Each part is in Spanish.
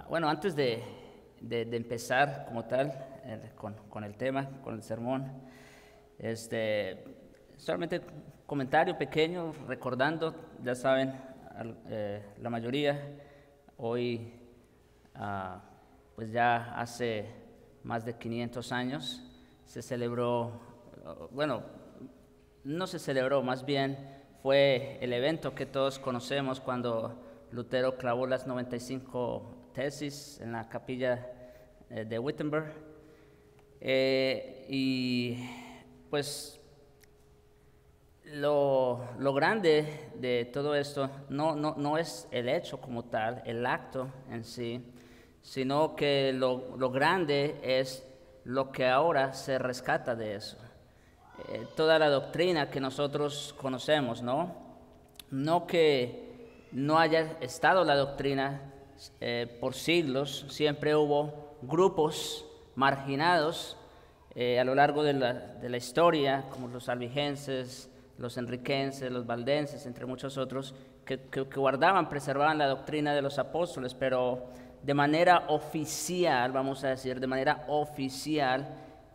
Bueno, antes de empezar como tal con el tema, con el sermón, solamente un comentario pequeño, recordando, ya saben, la mayoría, hoy, pues ya hace más de 500 años, se celebró, bueno, no se celebró, más bien fue el evento que todos conocemos cuando Lutero clavó las 95 tesis en la capilla de Wittenberg, y pues lo grande de todo esto no es el hecho como tal, el acto en sí, sino que lo grande es lo que ahora se rescata de eso. Toda la doctrina que nosotros conocemos, no que no haya estado la doctrina por siglos, siempre hubo grupos marginados a lo largo de la historia, como los albigenses, los enriquenses, los valdenses, entre muchos otros, que guardaban, preservaban la doctrina de los apóstoles, pero de manera oficial, vamos a decir, de manera oficial,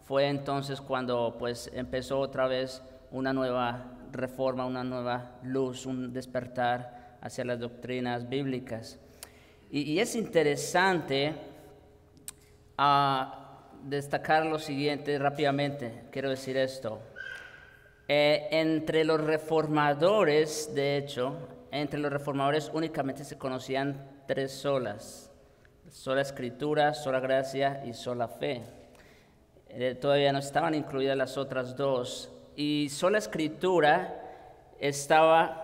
fue entonces cuando pues empezó otra vez una nueva reforma, una nueva luz, un despertar hacia las doctrinas bíblicas. Y es interesante destacar lo siguiente rápidamente, quiero decir esto. Entre los reformadores, de hecho, entre los reformadores únicamente se conocían tres solas: sola escritura, sola gracia y sola fe. Todavía no estaban incluidas las otras dos, y sola escritura estaba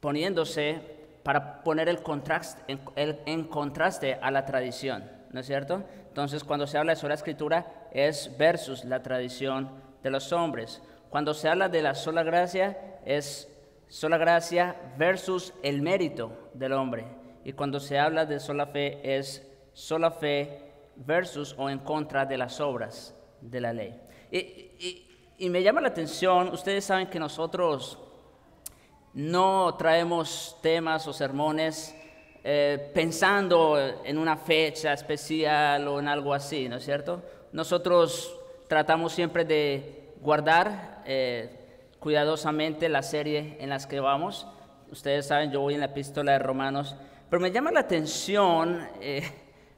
poniéndose para poner el contraste, en contraste a la tradición, ¿no es cierto? Entonces, cuando se habla de sola escritura es versus la tradición de los hombres. Cuando se habla de la sola gracia es sola gracia versus el mérito del hombre. Y cuando se habla de sola fe es sola fe versus o en contra de las obras de la ley. Y me llama la atención, ustedes saben que nosotros no traemos temas o sermones pensando en una fecha especial o en algo así, ¿no es cierto? Nosotros tratamos siempre de guardar cuidadosamente la serie en las que vamos. Ustedes saben, yo voy en la epístola de Romanos, pero me llama la atención,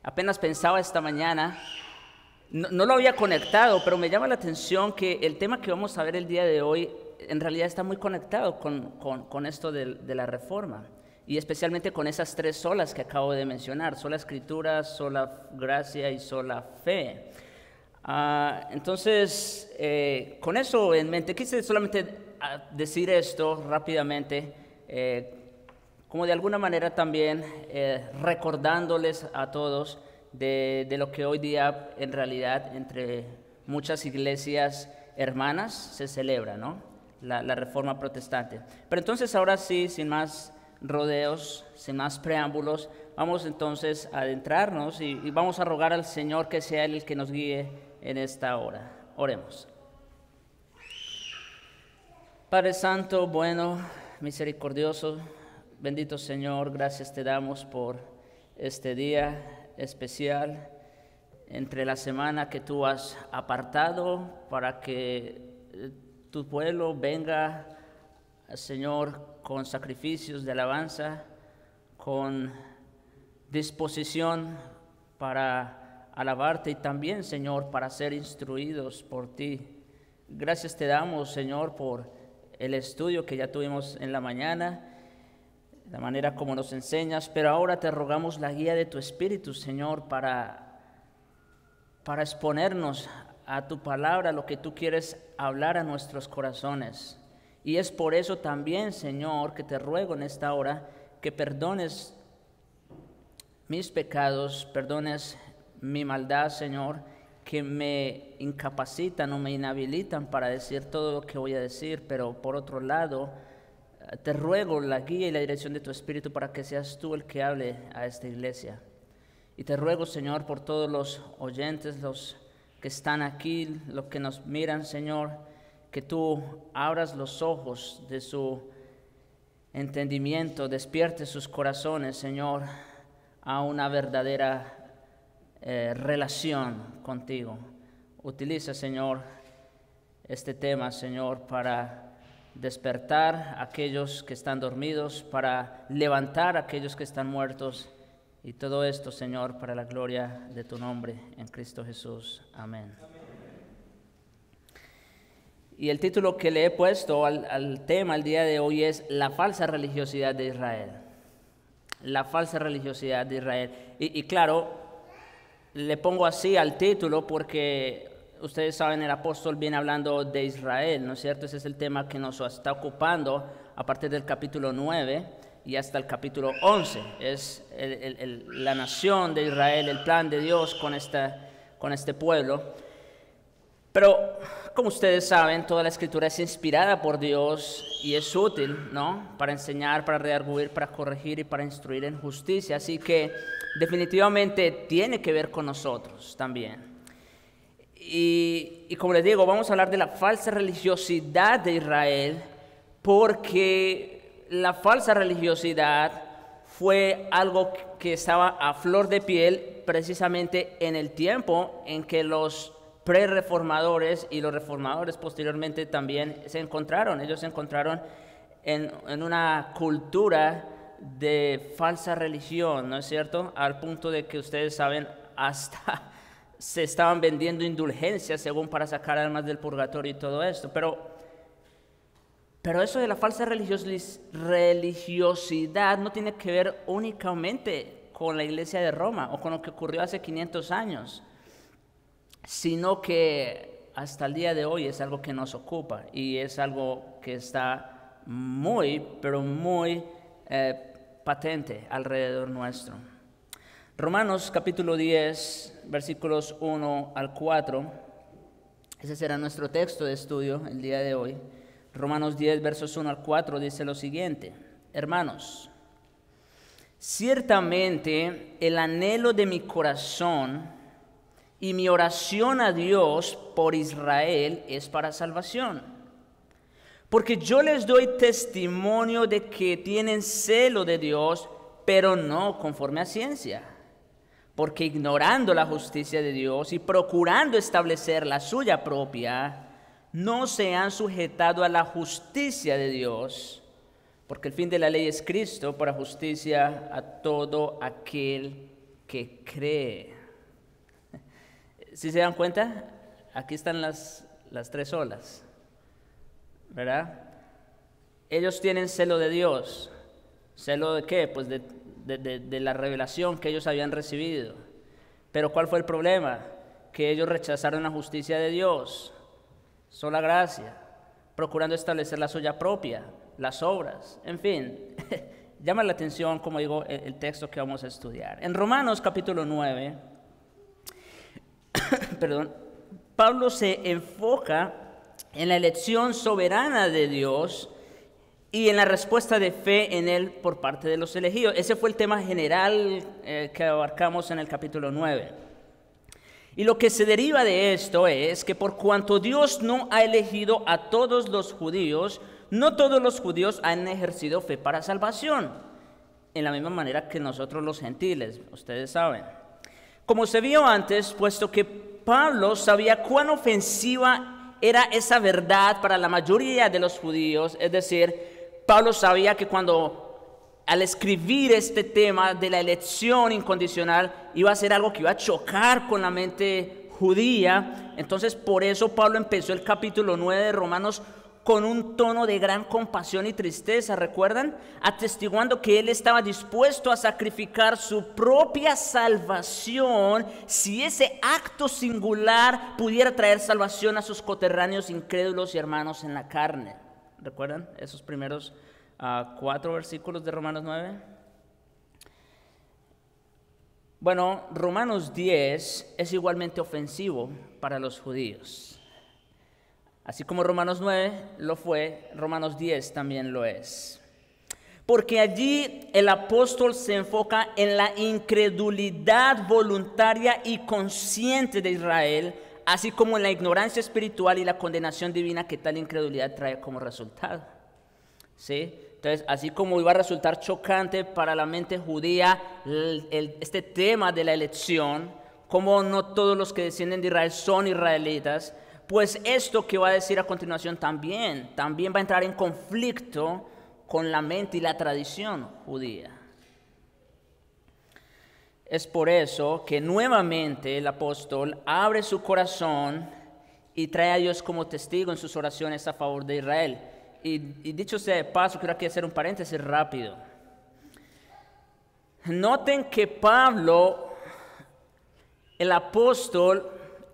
apenas pensaba esta mañana, no lo había conectado, pero me llama la atención que el tema que vamos a ver el día de hoy en realidad está muy conectado con esto de la reforma, y especialmente con esas tres solas que acabo de mencionar: sola escritura, sola gracia y sola fe. Entonces, con eso en mente, quise solamente decir esto rápidamente, como de alguna manera también recordándoles a todos de lo que hoy día en realidad entre muchas iglesias hermanas se celebra, ¿no? La reforma protestante. Pero entonces ahora sí, sin más rodeos, sin más preámbulos, vamos entonces a adentrarnos y vamos a rogar al Señor que sea Él el que nos guíe en esta hora. Oremos. Padre Santo, bueno, misericordioso, bendito Señor, gracias te damos por este día especial entre la semana que tú has apartado para que tu pueblo venga, Señor, con sacrificios de alabanza, con disposición para alabarte y también, Señor, para ser instruidos por ti. Gracias te damos, Señor, por el estudio que ya tuvimos en la mañana, la manera como nos enseñas, pero ahora te rogamos la guía de tu Espíritu, Señor, para exponernos a tu palabra, lo que tú quieres hablar a nuestros corazones. Y es por eso también, Señor, que te ruego en esta hora que perdones mis pecados, perdones mi maldad, Señor, que me incapacitan o me inhabilitan para decir todo lo que voy a decir, pero por otro lado, te ruego la guía y la dirección de tu Espíritu para que seas tú el que hable a esta iglesia. Y te ruego, Señor, por todos los oyentes, los que están aquí, los que nos miran, Señor, que tú abras los ojos de su entendimiento, despiertes sus corazones, Señor, a una verdadera relación contigo. Utiliza, Señor, este tema, Señor, para despertar a aquellos que están dormidos, para levantar a aquellos que están muertos, y todo esto, Señor, para la gloria de tu nombre, en Cristo Jesús. Amén. Y el título que le he puesto al tema el día de hoy es la falsa religiosidad de Israel. La falsa religiosidad de Israel. Y claro, le pongo así al título porque ustedes saben, el apóstol viene hablando de Israel, ¿no es cierto? Ese es el tema que nos está ocupando a partir del capítulo 9 y hasta el capítulo 11. Es la nación de Israel, el plan de Dios con este pueblo. Pero, como ustedes saben, toda la Escritura es inspirada por Dios y es útil, ¿no? Para enseñar, para redarguir, para corregir y para instruir en justicia. Así que definitivamente tiene que ver con nosotros también. Y como les digo, vamos a hablar de la falsa religiosidad de Israel, porque la falsa religiosidad fue algo que estaba a flor de piel precisamente en el tiempo en que los pre-reformadores y los reformadores posteriormente también se encontraron. Ellos se encontraron en una cultura de falsa religión, ¿no es cierto? Al punto de que ustedes saben, hasta se estaban vendiendo indulgencias según para sacar almas del purgatorio y todo esto. Pero eso de la falsa religiosidad no tiene que ver únicamente con la iglesia de Roma o con lo que ocurrió hace 500 años, sino que hasta el día de hoy es algo que nos ocupa y es algo que está muy, pero muy patente alrededor nuestro. Romanos capítulo 10, versículos 1 al 4, ese será nuestro texto de estudio el día de hoy. Romanos 10, versos 1 al 4 dice lo siguiente: Hermanos, ciertamente el anhelo de mi corazón y mi oración a Dios por Israel es para salvación. Porque yo les doy testimonio de que tienen celo de Dios, pero no conforme a ciencia. Porque ignorando la justicia de Dios y procurando establecer la suya propia, no se han sujetado a la justicia de Dios. Porque el fin de la ley es Cristo para justicia a todo aquel que cree. ¿Sí se dan cuenta? Aquí están las tres olas, ¿verdad? Ellos tienen celo de Dios. ¿Celo de qué? Pues de la revelación que ellos habían recibido. Pero ¿cuál fue el problema? Que ellos rechazaron la justicia de Dios, sola gracia, procurando establecer la suya propia, las obras, en fin. Llama la atención, como digo, el texto que vamos a estudiar. En Romanos capítulo 9, Pablo se enfoca en la elección soberana de Dios y en la respuesta de fe en Él por parte de los elegidos. Ese fue el tema general que abarcamos en el capítulo 9. Y lo que se deriva de esto es que por cuanto Dios no ha elegido a todos los judíos, no todos los judíos han ejercido fe para salvación, en la misma manera que nosotros los gentiles, ustedes saben. Como se vio antes, puesto que Pablo sabía cuán ofensiva era esa verdad para la mayoría de los judíos, es decir, Pablo sabía que al escribir este tema de la elección incondicional iba a ser algo que iba a chocar con la mente judía. Entonces por eso Pablo empezó el capítulo 9 de Romanos con un tono de gran compasión y tristeza, ¿recuerdan? Atestiguando que él estaba dispuesto a sacrificar su propia salvación si ese acto singular pudiera traer salvación a sus coterráneos incrédulos y hermanos en la carne. ¿Recuerdan esos primeros 4 versículos de Romanos 9? Bueno, Romanos 10 es igualmente ofensivo para los judíos. Así como Romanos 9 lo fue, Romanos 10 también lo es. Porque allí el apóstol se enfoca en la incredulidad voluntaria y consciente de Israel así como en la ignorancia espiritual y la condenación divina que tal incredulidad trae como resultado. ¿Sí? Entonces, así como iba a resultar chocante para la mente judía este tema de la elección, como no todos los que descienden de Israel son israelitas, pues esto que va a decir a continuación también va a entrar en conflicto con la mente y la tradición judía. Es por eso que nuevamente el apóstol abre su corazón y trae a Dios como testigo en sus oraciones a favor de Israel. Y dicho sea de paso, quiero aquí hacer un paréntesis rápido. Noten que Pablo, el apóstol,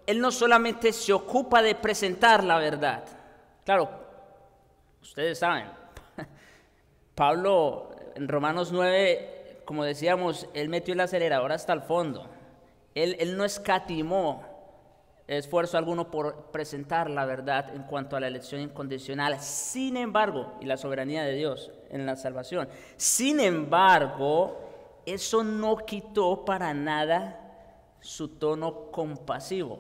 él no solamente se ocupa de presentar la verdad. Claro, ustedes saben, Pablo en Romanos 9, como decíamos, él metió el acelerador hasta el fondo. Él no escatimó esfuerzo alguno por presentar la verdad en cuanto a la elección incondicional. Sin embargo, y la soberanía de Dios en la salvación. Sin embargo, eso no quitó para nada su tono compasivo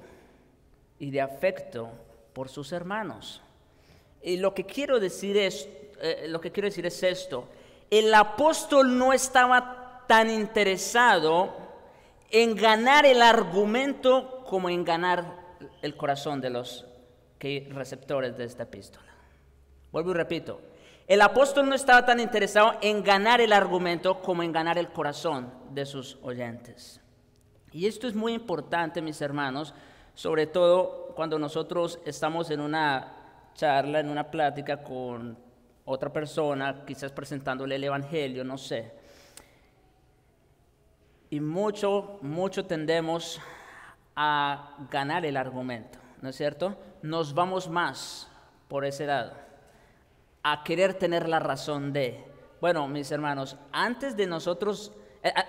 y de afecto por sus hermanos. Y lo que quiero decir es esto: el apóstol no estaba tan interesado en ganar el argumento como en ganar el corazón de los receptores de esta epístola. Vuelvo y repito, el apóstol no estaba tan interesado en ganar el argumento como en ganar el corazón de sus oyentes. Y esto es muy importante, mis hermanos, sobre todo cuando nosotros estamos en una charla, en una plática con otra persona, quizás presentándole el evangelio, no sé. Y mucho tendemos a ganar el argumento, ¿no es cierto? Nos vamos más por ese lado, a querer tener la razón de. Bueno, mis hermanos, antes de nosotros,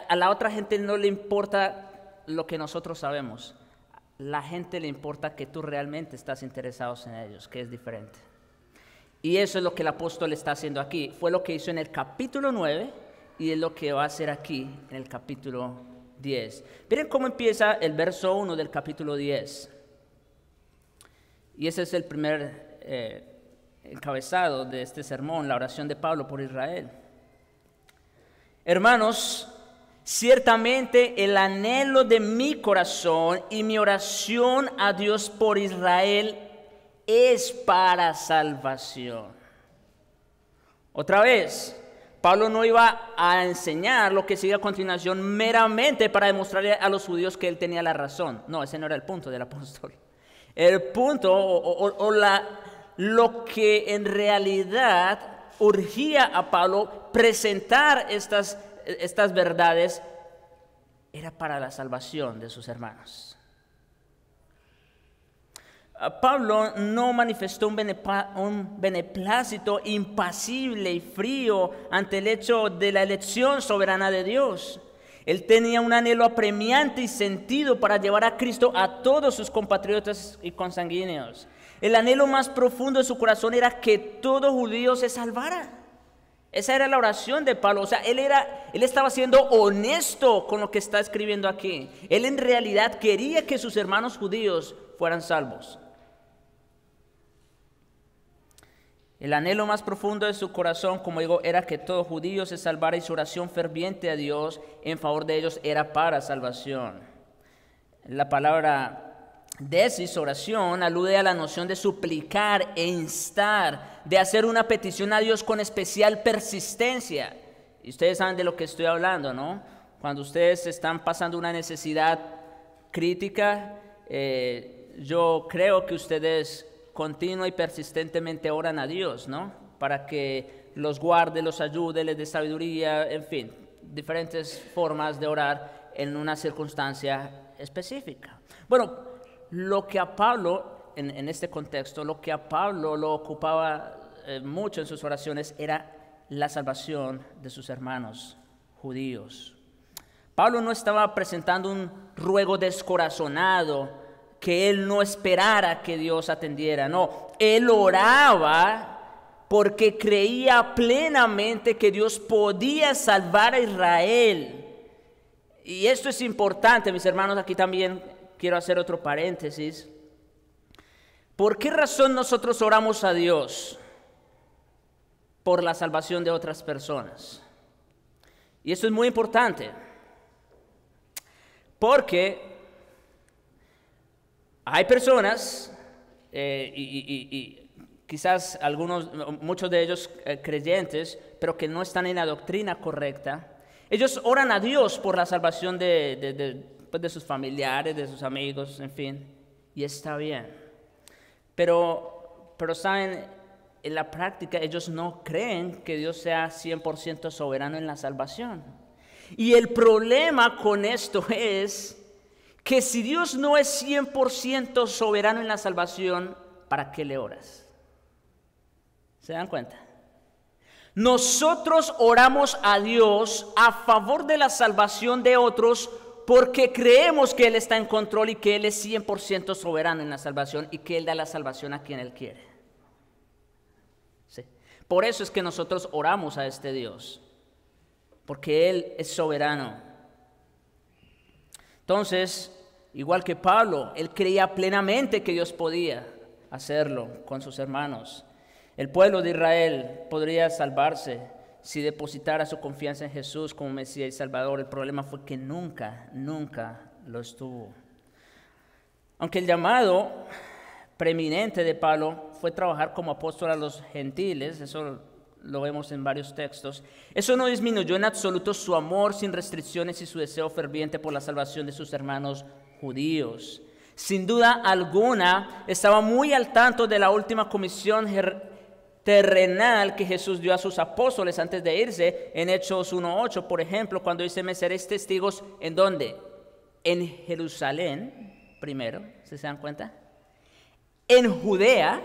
a la otra gente no le importa lo que nosotros sabemos. La gente le importa que tú realmente estás interesado en ellos, que es diferente. Y eso es lo que el apóstol está haciendo aquí. Fue lo que hizo en el capítulo 9 y es lo que va a hacer aquí en el capítulo 10. Miren cómo empieza el verso 1 del capítulo 10. Y ese es el primer encabezado de este sermón, la oración de Pablo por Israel. Hermanos, ciertamente el anhelo de mi corazón y mi oración a Dios por Israel es para salvación. Otra vez, Pablo no iba a enseñar lo que sigue a continuación meramente para demostrarle a los judíos que él tenía la razón. No, ese no era el punto del apóstol. El punto lo que en realidad urgía a Pablo presentar estas verdades era para la salvación de sus hermanos. Pablo no manifestó un beneplácito impasible y frío ante el hecho de la elección soberana de Dios. Él tenía un anhelo apremiante y sentido para llevar a Cristo a todos sus compatriotas y consanguíneos. El anhelo más profundo de su corazón era que todo judío se salvara. Esa era la oración de Pablo. O sea, él estaba siendo honesto con lo que está escribiendo aquí. Él en realidad quería que sus hermanos judíos fueran salvos. El anhelo más profundo de su corazón, como digo, era que todo judío se salvara, y su oración ferviente a Dios en favor de ellos era para salvación. La palabra desis, oración, alude a la noción de suplicar e instar, de hacer una petición a Dios con especial persistencia. Y ustedes saben de lo que estoy hablando, ¿no? Cuando ustedes están pasando una necesidad crítica, yo creo que ustedes continua y persistentemente oran a Dios, ¿no? Para que los guarde, los ayude, les dé sabiduría, en fin, diferentes formas de orar en una circunstancia específica. Bueno, lo que a Pablo, en este contexto, lo que a Pablo lo ocupaba mucho en sus oraciones era la salvación de sus hermanos judíos. Pablo no estaba presentando un ruego descorazonado que él no esperara que Dios atendiera. No, él oraba porque creía plenamente que Dios podía salvar a Israel. Y esto es importante, mis hermanos. Aquí también quiero hacer otro paréntesis. ¿Por qué razón nosotros oramos a Dios por la salvación de otras personas? Y eso es muy importante, porque hay personas, y quizás muchos de ellos creyentes, pero que no están en la doctrina correcta. Ellos oran a Dios por la salvación de sus familiares, de sus amigos, en fin, y está bien. Pero saben, en la práctica ellos no creen que Dios sea 100% soberano en la salvación. Y el problema con esto es que si Dios no es 100% soberano en la salvación, ¿para qué le oras? ¿Se dan cuenta? Nosotros oramos a Dios a favor de la salvación de otros porque creemos que Él está en control y que Él es 100% soberano en la salvación y que Él da la salvación a quien Él quiere. Sí. Por eso es que nosotros oramos a este Dios, porque Él es soberano. Entonces, igual que Pablo, él creía plenamente que Dios podía hacerlo con sus hermanos. El pueblo de Israel podría salvarse si depositara su confianza en Jesús como Mesías y Salvador. El problema fue que nunca lo estuvo. Aunque el llamado preeminente de Pablo fue trabajar como apóstol a los gentiles, eso lo vemos en varios textos, eso no disminuyó en absoluto su amor sin restricciones y su deseo ferviente por la salvación de sus hermanos judíos. Sin duda alguna, estaba muy al tanto de la última comisión terrenal que Jesús dio a sus apóstoles antes de irse, en Hechos 1:8, por ejemplo, cuando dice: me seréis testigos, ¿en dónde? En Jerusalén, primero, ¿se dan cuenta? En Judea,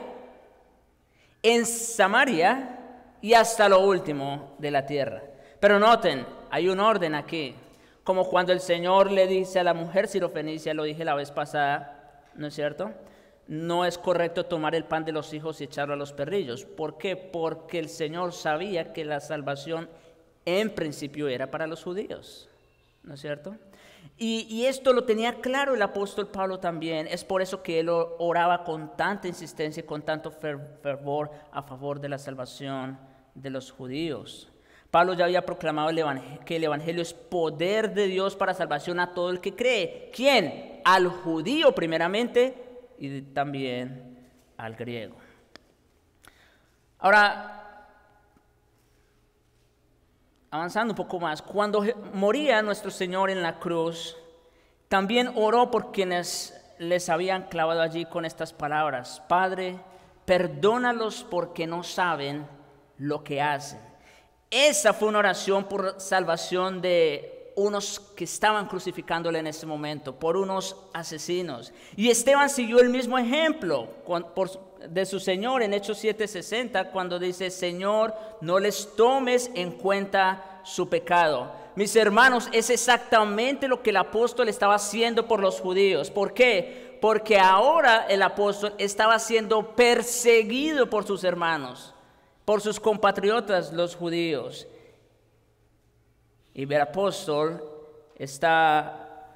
en Samaria y hasta lo último de la tierra. Pero noten, hay un orden aquí, como cuando el Señor le dice a la mujer sirofenicia, lo dije la vez pasada, ¿no es cierto? No es correcto tomar el pan de los hijos y echarlo a los perrillos. ¿Por qué? Porque el Señor sabía que la salvación en principio era para los judíos, ¿no es cierto? Y esto lo tenía claro el apóstol Pablo también. Es por eso que él oraba con tanta insistencia y con tanto fervor a favor de la salvación de los judíos. Pablo ya había proclamado que el evangelio es poder de Dios para salvación a todo el que cree. ¿Quién? Al judío primeramente, y también al griego. Ahora, avanzando un poco más, cuando moría nuestro Señor en la cruz, también oró por quienes les habían clavado allí con estas palabras: Padre, perdónalos porque no saben lo que hacen. Esa fue una oración por salvación de unos que estaban crucificándole en ese momento, por unos asesinos. Y Esteban siguió el mismo ejemplo de su Señor en Hechos 7:60, cuando dice: Señor, no les tomes en cuenta su pecado. Mis hermanos, es exactamente lo que el apóstol estaba haciendo por los judíos. ¿Por qué? Porque ahora el apóstol estaba siendo perseguido por sus hermanos, por sus compatriotas los judíos. Y el apóstol está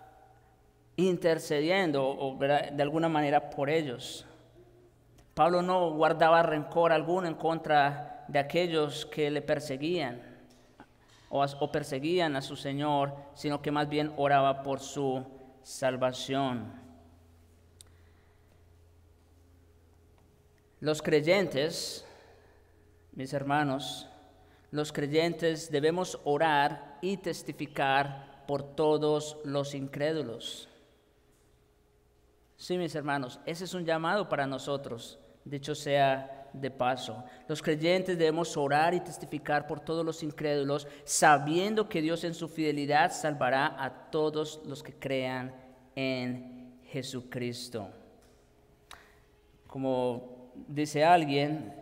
intercediendo de alguna manera por ellos. Pablo no guardaba rencor alguno en contra de aquellos que le perseguían o perseguían a su Señor, sino que más bien oraba por su salvación. Los creyentes, mis hermanos, los creyentes debemos orar y testificar por todos los incrédulos. Sí, mis hermanos, ese es un llamado para nosotros, dicho sea de paso. Los creyentes debemos orar y testificar por todos los incrédulos, sabiendo que Dios en su fidelidad salvará a todos los que crean en Jesucristo. Como dice alguien,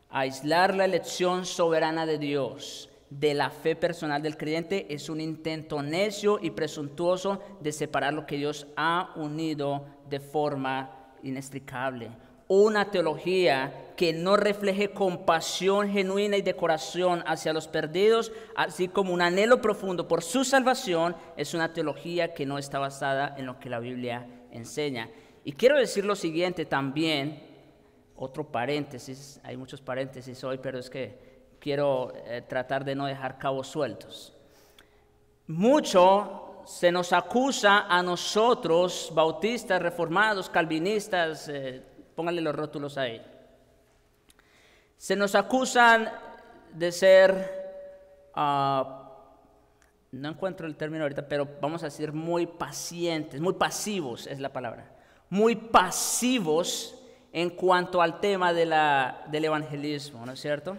aislar la elección soberana de Dios de la fe personal del creyente es un intento necio y presuntuoso de separar lo que Dios ha unido de forma inextricable. Una teología que no refleje compasión genuina y de corazón hacia los perdidos, así como un anhelo profundo por su salvación, es una teología que no está basada en lo que la Biblia enseña. Y quiero decir lo siguiente también, otro paréntesis, hay muchos paréntesis hoy, pero es que quiero tratar de no dejar cabos sueltos. Mucho se nos acusa a nosotros, bautistas, reformados, calvinistas, pónganle los rótulos ahí. Se nos acusan de ser, no encuentro el término ahorita, pero vamos a decir muy pacientes, muy pasivos es la palabra, muy pasivos en cuanto al tema del evangelismo, ¿no es cierto?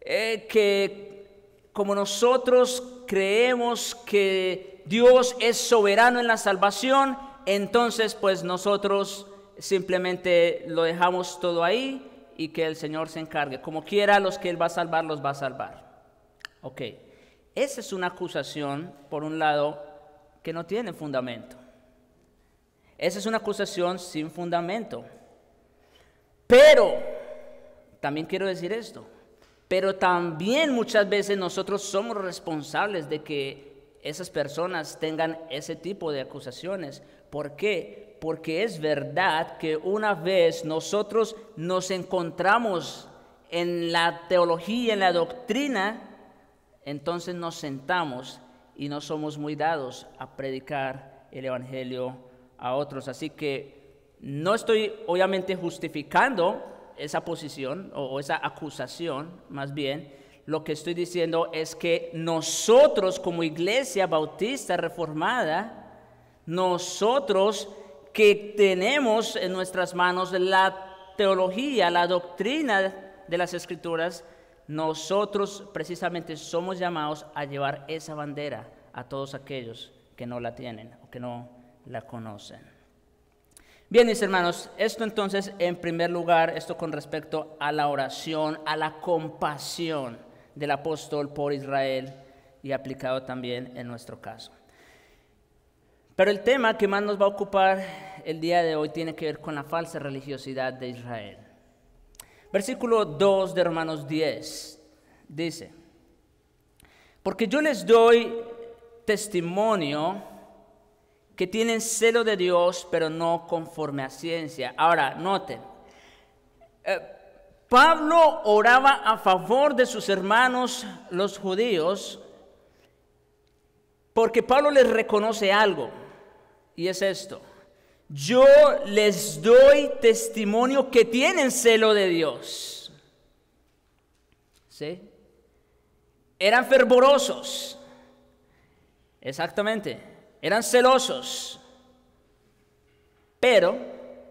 Que como nosotros creemos que Dios es soberano en la salvación, entonces pues nosotros simplemente lo dejamos todo ahí y que el Señor se encargue. Como quiera, los que Él va a salvar, los va a salvar. Ok, esa es una acusación, por un lado, que no tiene fundamento. Esa es una acusación sin fundamento. Pero, también quiero decir esto, pero también muchas veces nosotros somos responsables de que esas personas tengan ese tipo de acusaciones. ¿Por qué? Porque es verdad que una vez nosotros nos encontramos en la teología, en la doctrina, entonces nos sentamos y no somos muy dados a predicar el evangelio a otros. Así que no estoy obviamente justificando esa posición o esa acusación, más bien lo que estoy diciendo es que nosotros como iglesia bautista reformada, nosotros que tenemos en nuestras manos la teología, la doctrina de las Escrituras, nosotros precisamente somos llamados a llevar esa bandera a todos aquellos que no la tienen o que no la conocen. Bien, mis hermanos, esto entonces en primer lugar, esto con respecto a la oración, a la compasión del apóstol por Israel y aplicado también en nuestro caso. Pero el tema que más nos va a ocupar el día de hoy tiene que ver con la falsa religiosidad de Israel. Versículo 2 de Romanos 10 dice: porque yo les doy testimonio que tienen celo de Dios, pero no conforme a ciencia. Ahora, noten, Pablo oraba a favor de sus hermanos los judíos porque Pablo les reconoce algo, y es esto: yo les doy testimonio que tienen celo de Dios. ¿Sí? Eran fervorosos, exactamente, eran celosos, pero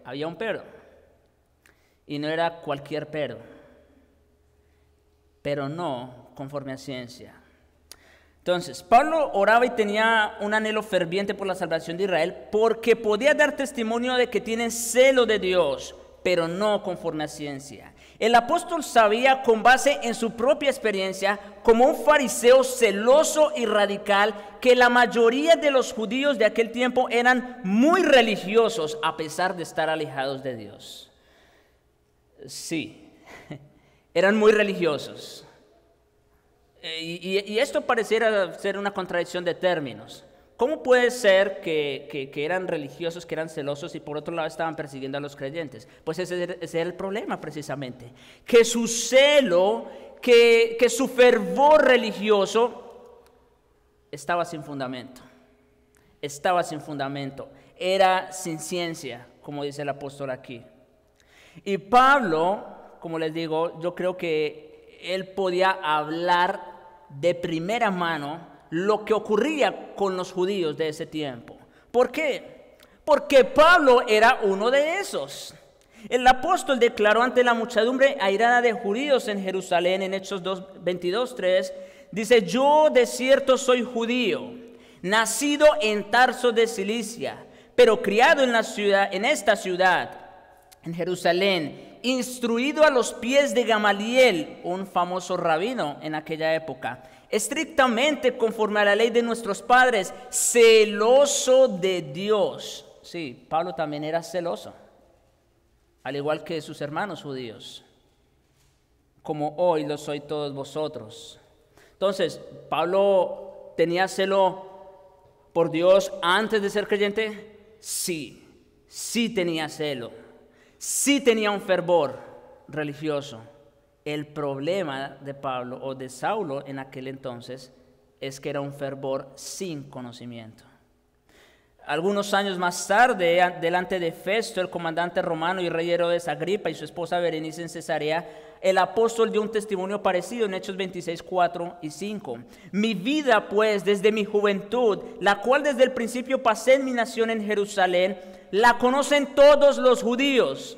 había un pero, y no era cualquier pero no conforme a ciencia. Entonces, Pablo oraba y tenía un anhelo ferviente por la salvación de Israel porque podía dar testimonio de que tienen celo de Dios, pero no conforme a ciencia. El apóstol sabía, con base en su propia experiencia, como un fariseo celoso y radical, que la mayoría de los judíos de aquel tiempo eran muy religiosos a pesar de estar alejados de Dios. Sí, eran muy religiosos. Y esto pareciera ser una contradicción de términos. ¿Cómo puede ser que eran religiosos, que eran celosos y por otro lado estaban persiguiendo a los creyentes? Pues ese era el problema precisamente, que su celo, que su fervor religioso estaba sin fundamento, era sin ciencia, como dice el apóstol aquí. Y Pablo, como les digo, yo creo que él podía hablar de primera mano lo que ocurría con los judíos de ese tiempo. ¿Por qué? Porque Pablo era uno de esos. El apóstol declaró ante la muchedumbre airada de judíos en Jerusalén en Hechos 22:3, dice: yo de cierto soy judío, nacido en Tarso de Cilicia, pero criado en esta ciudad, en Jerusalén, instruido a los pies de Gamaliel, un famoso rabino en aquella época, estrictamente conforme a la ley de nuestros padres, celoso de Dios. Sí, Pablo también era celoso, al igual que sus hermanos judíos, como hoy lo sois todos vosotros. Entonces, ¿Pablo tenía celo por Dios antes de ser creyente? Sí, sí tenía celo, sí tenía un fervor religioso. El problema de Pablo o de Saulo en aquel entonces es que era un fervor sin conocimiento. Algunos años más tarde, delante de Festo, el comandante romano y rey Herodes Agripa y su esposa Berenice en Cesarea, el apóstol dio un testimonio parecido en Hechos 26, 4 y 5. Mi vida, pues, desde mi juventud, la cual desde el principio pasé en mi nación en Jerusalén, la conocen todos los judíos.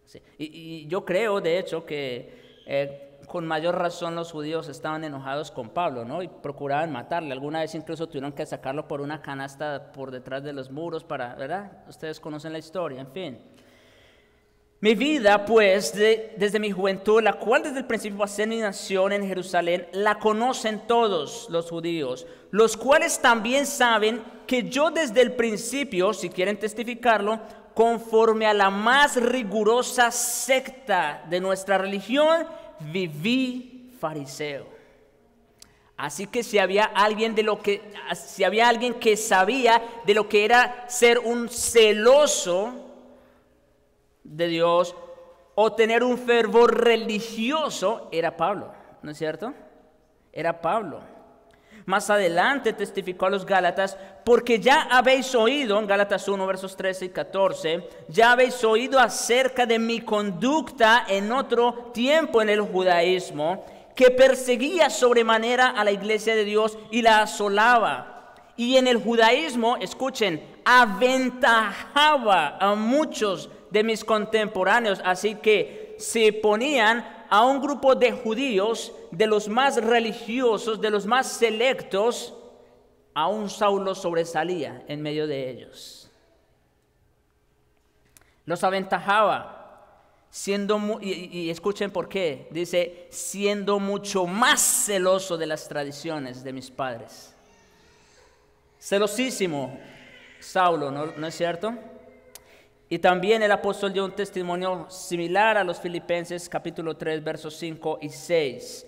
Sí, y yo creo, de hecho, que con mayor razón los judíos estaban enojados con Pablo, ¿no? Y procuraban matarle. Alguna vez incluso tuvieron que sacarlo por una canasta por detrás de los muros para, ¿verdad? Ustedes conocen la historia, en fin. Mi vida, pues, desde mi juventud, la cual desde el principio pasé en mi nación en Jerusalén, la conocen todos los judíos, los cuales también saben que yo desde el principio, si quieren testificarlo, conforme a la más rigurosa secta de nuestra religión, viví fariseo. Así que si había alguien que sabía de lo que era ser un celoso de Dios o tener un fervor religioso, era Pablo, ¿no es cierto? Era Pablo. Más adelante testificó a los Gálatas, porque ya habéis oído, en Gálatas 1, versos 13 y 14, ya habéis oído acerca de mi conducta en otro tiempo en el judaísmo, que perseguía sobremanera a la iglesia de Dios y la asolaba. Y en el judaísmo, escuchen, aventajaba a muchos de mis contemporáneos, así que se ponían a un grupo de judíos, de los más religiosos, de los más selectos, aún Saulo sobresalía en medio de ellos. Los aventajaba, y escuchen por qué, dice, siendo mucho más celoso de las tradiciones de mis padres. Celosísimo Saulo, ¿no es cierto? Y también el apóstol dio un testimonio similar a los Filipenses capítulo 3 versos 5 y 6.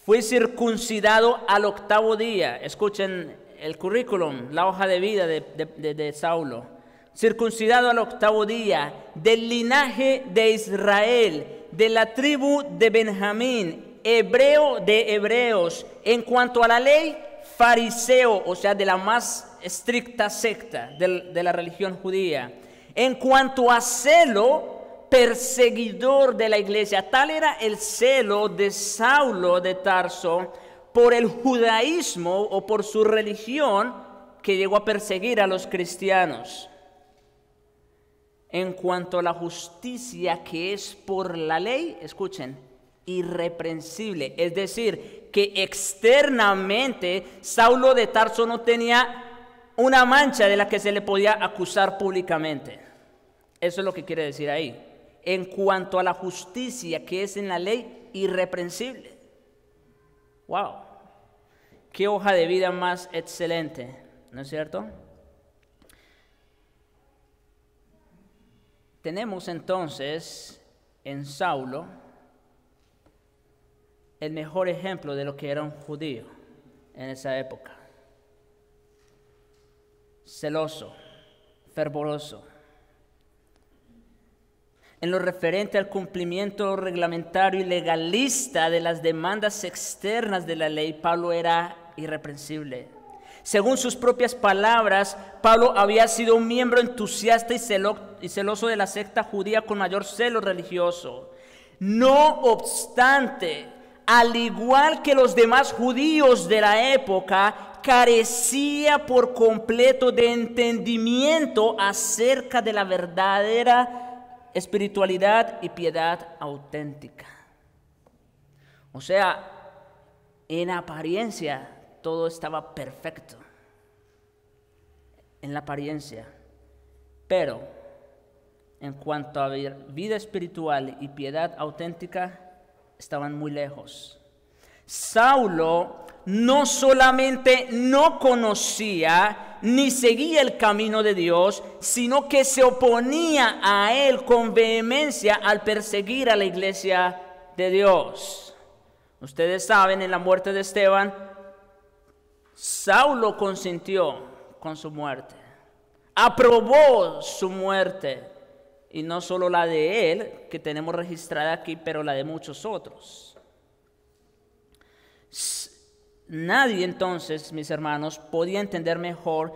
Fui circuncidado al 8º día. Escuchen el currículum, la hoja de vida de Saulo. Circuncidado al 8º día, del linaje de Israel, de la tribu de Benjamín, hebreo de hebreos. En cuanto a la ley, fariseo, o sea, de la más estricta secta de la religión judía. En cuanto a celo, perseguidor de la iglesia. Tal era el celo de Saulo de Tarso por el judaísmo o por su religión, que llegó a perseguir a los cristianos. En cuanto a la justicia que es por la ley, escuchen, irreprensible. Es decir, que externamente Saulo de Tarso no tenía una mancha de la que se le podía acusar públicamente. Eso es lo que quiere decir ahí. En cuanto a la justicia que es en la ley, irreprensible. ¡Wow! ¡Qué hoja de vida más excelente! ¿No es cierto? Tenemos entonces en Saulo el mejor ejemplo de lo que era un judío en esa época. Celoso, fervoroso. En lo referente al cumplimiento reglamentario y legalista de las demandas externas de la ley, Pablo era irreprensible. Según sus propias palabras, Pablo había sido un miembro entusiasta y celoso de la secta judía con mayor celo religioso. No obstante, al igual que los demás judíos de la época, carecía por completo de entendimiento acerca de la verdadera espiritualidad y piedad auténtica. O sea, en apariencia todo estaba perfecto, en la apariencia, pero en cuanto a vida espiritual y piedad auténtica, estaban muy lejos. Saulo no solamente no conocía ni seguía el camino de Dios, sino que se oponía a él con vehemencia al perseguir a la iglesia de Dios. Ustedes saben, en la muerte de Esteban, Saulo consintió con su muerte. aprobó su muerte, y no solo la de él, que tenemos registrada aquí, pero la de muchos otros. Nadie entonces, mis hermanos, podía entender mejor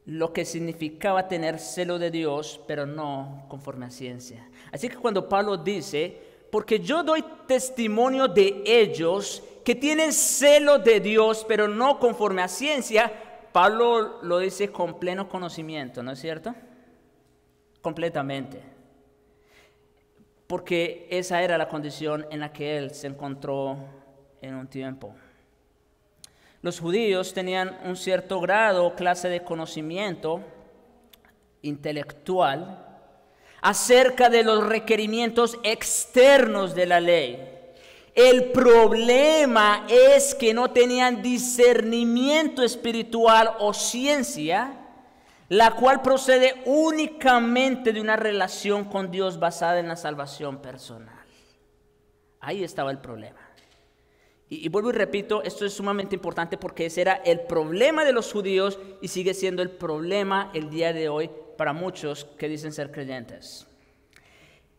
lo que significaba tener celo de Dios, pero no conforme a ciencia. Así que cuando Pablo dice, porque yo doy testimonio de ellos que tienen celo de Dios, pero no conforme a ciencia, Pablo lo dice con pleno conocimiento, ¿no es cierto? Completamente. Porque esa era la condición en la que él se encontró en un tiempo. Los judíos tenían un cierto grado o clase de conocimiento intelectual acerca de los requerimientos externos de la ley. El problema es que no tenían discernimiento espiritual o ciencia, la cual procede únicamente de una relación con Dios basada en la salvación personal. Ahí estaba el problema. Y vuelvo y repito, esto es sumamente importante porque ese era el problema de los judíos y sigue siendo el problema el día de hoy para muchos que dicen ser creyentes.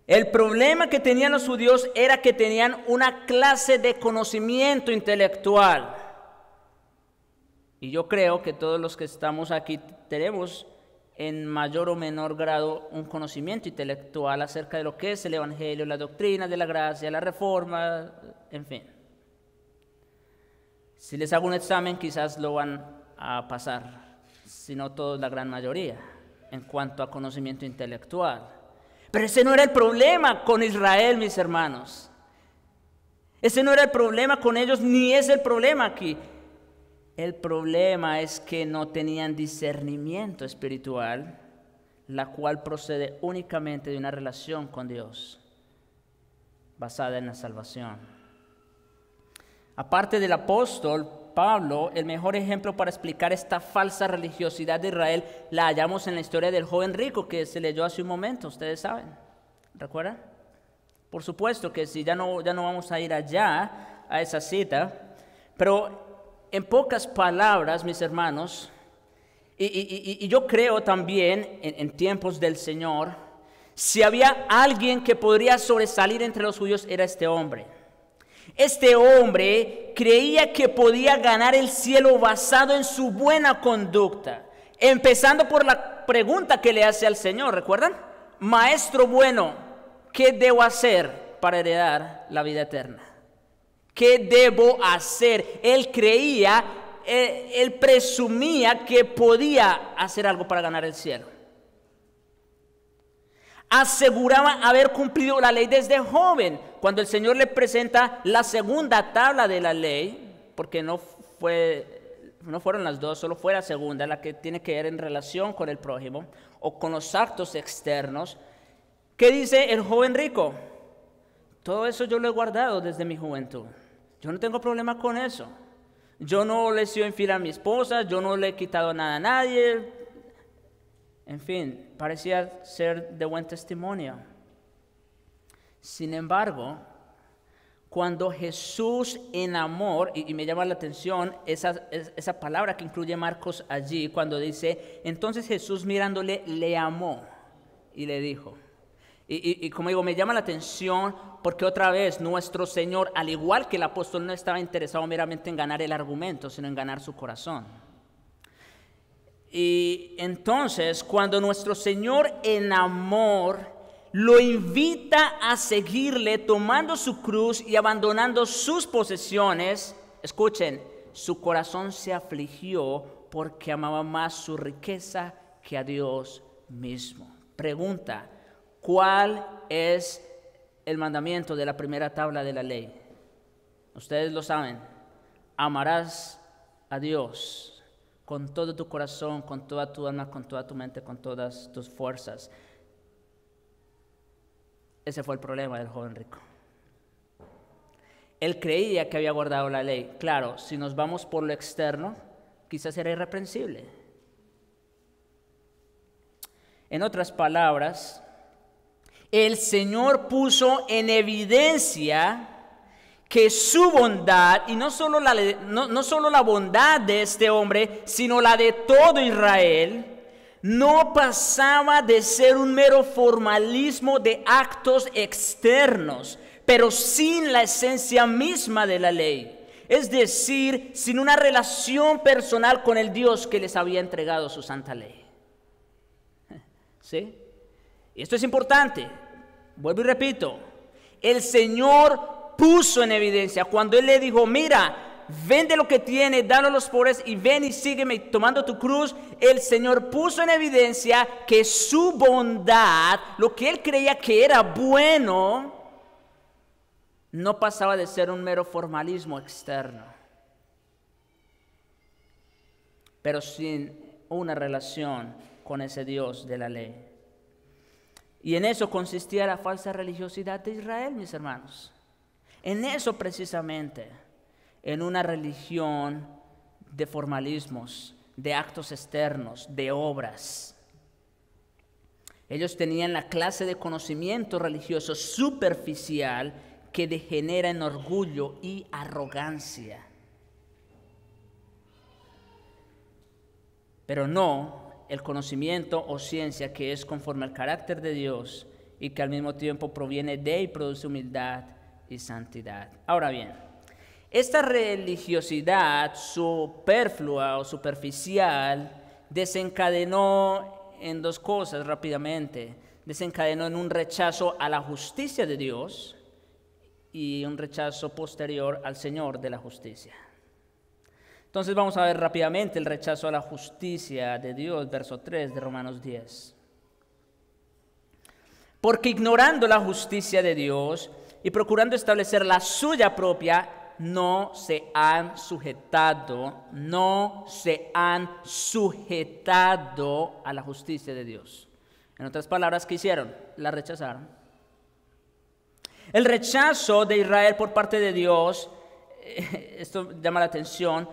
El problema que tenían los judíos era que tenían una clase de conocimiento intelectual. Y yo creo que todos los que estamos aquí tenemos en mayor o menor grado un conocimiento intelectual acerca de lo que es el Evangelio, la doctrina de la gracia, la reforma, en fin. Si les hago un examen, quizás lo van a pasar, si no todos, la gran mayoría, en cuanto a conocimiento intelectual. Pero ese no era el problema con Israel, mis hermanos. Ese no era el problema con ellos, ni es el problema aquí. El problema es que no tenían discernimiento espiritual, la cual procede únicamente de una relación con Dios, basada en la salvación. Aparte del apóstol Pablo, el mejor ejemplo para explicar esta falsa religiosidad de Israel la hallamos en la historia del joven rico que se leyó hace un momento, ustedes saben, ¿recuerdan? Por supuesto que sí, ya no vamos a ir allá a esa cita, pero en pocas palabras, mis hermanos, y yo creo también en tiempos del Señor, si había alguien que podría sobresalir entre los judíos era este hombre. Este hombre creía que podía ganar el cielo basado en su buena conducta, empezando por la pregunta que le hace al Señor, ¿recuerdan? Maestro bueno, ¿qué debo hacer para heredar la vida eterna? ¿Qué debo hacer? Él creía, él presumía que podía hacer algo para ganar el cielo. Aseguraba haber cumplido la ley desde joven. Cuando el Señor le presenta la segunda tabla de la ley, porque no fueron las dos, solo fue la segunda, la que tiene que ver en relación con el prójimo o con los actos externos. ¿Qué dice el joven rico? Todo eso yo lo he guardado desde mi juventud. Yo no tengo problema con eso. Yo no le he sido infiel a mi esposa, yo no le he quitado nada a nadie. En fin, parecía ser de buen testimonio. Sin embargo, cuando Jesús en amor, y me llama la atención esa palabra que incluye Marcos allí, cuando dice, entonces Jesús mirándole le amó y le dijo. Y como digo, me llama la atención porque otra vez nuestro Señor, al igual que el apóstol, no estaba interesado meramente en ganar el argumento, sino en ganar su corazón. Y entonces, cuando nuestro Señor en amor lo invita a seguirle tomando su cruz y abandonando sus posesiones, escuchen, su corazón se afligió porque amaba más su riqueza que a Dios mismo. Pregunta, ¿cuál es el mandamiento de la primera tabla de la ley? Ustedes lo saben, amarás a Dios con todo tu corazón, con toda tu alma, con toda tu mente, con todas tus fuerzas. Ese fue el problema del joven rico. Él creía que había guardado la ley. Claro, si nos vamos por lo externo, quizás era irreprensible. En otras palabras, el Señor puso en evidencia que su bondad, y no solo la bondad de este hombre, sino la de todo Israel, no pasaba de ser un mero formalismo de actos externos, pero sin la esencia misma de la ley. Es decir, sin una relación personal con el Dios que les había entregado su santa ley. ¿Sí? Y esto es importante. Vuelvo y repito. El Señor puso en evidencia cuando Él le dijo, mira, vende lo que tiene, dalo a los pobres y ven y sígueme tomando tu cruz. El Señor puso en evidencia que su bondad, lo que Él creía que era bueno, no pasaba de ser un mero formalismo externo, pero sin una relación con ese Dios de la ley. Y en eso consistía la falsa religiosidad de Israel, mis hermanos. En eso precisamente, en una religión de formalismos, de actos externos, de obras. Ellos tenían la clase de conocimiento religioso superficial que degenera en orgullo y arrogancia. Pero no el conocimiento o ciencia que es conforme al carácter de Dios y que al mismo tiempo proviene de y produce humildad y santidad. Ahora bien, esta religiosidad superflua o superficial desencadenó en dos cosas rápidamente. Desencadenó en un rechazo a la justicia de Dios y un rechazo posterior al Señor de la justicia. Entonces vamos a ver rápidamente el rechazo a la justicia de Dios, verso 3 de Romanos 10. Porque ignorando la justicia de Dios y procurando establecer la suya propia, no se han sujetado a la justicia de Dios. En otras palabras, ¿qué hicieron? La rechazaron. El rechazo de Israel por parte de Dios, esto llama la atención,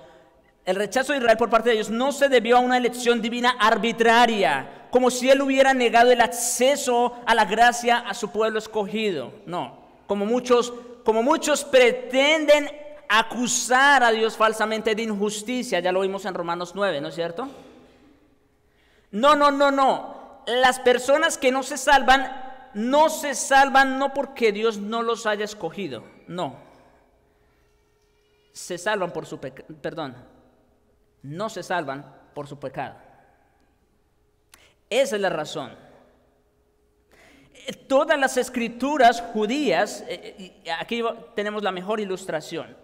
el rechazo de Israel por parte de Dios no se debió a una elección divina arbitraria, como si Él hubiera negado el acceso a la gracia a su pueblo escogido. No, como muchos pretenden acusar a Dios falsamente de injusticia, ya lo vimos en Romanos 9, ¿no es cierto? No. Las personas que no se salvan no porque Dios no los haya escogido, no. Se salvan por su pecado, no se salvan por su pecado. Esa es la razón. Todas las escrituras judías, aquí tenemos la mejor ilustración.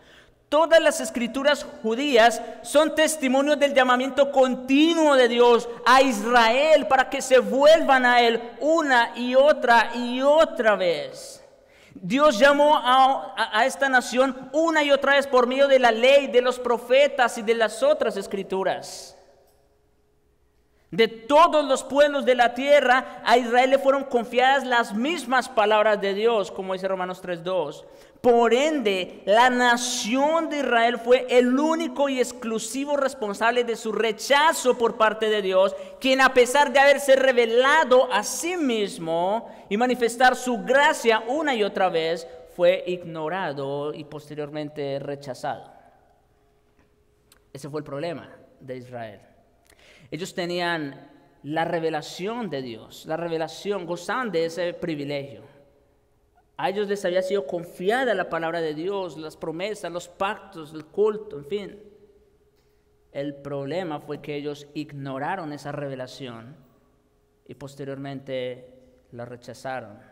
Todas las escrituras judías son testimonios del llamamiento continuo de Dios a Israel para que se vuelvan a Él una y otra vez. Dios llamó a esta nación una y otra vez por medio de la ley, de los profetas y de las otras escrituras. De todos los pueblos de la tierra, a Israel le fueron confiadas las mismas palabras de Dios, como dice Romanos 3:2. Por ende, la nación de Israel fue el único y exclusivo responsable de su rechazo por parte de Dios, quien a pesar de haberse revelado a sí mismo y manifestar su gracia una y otra vez, fue ignorado y posteriormente rechazado. Ese fue el problema de Israel. Ellos tenían la revelación de Dios, gozaban de ese privilegio. A ellos les había sido confiada la palabra de Dios, las promesas, los pactos, el culto, en fin. El problema fue que ellos ignoraron esa revelación y posteriormente la rechazaron.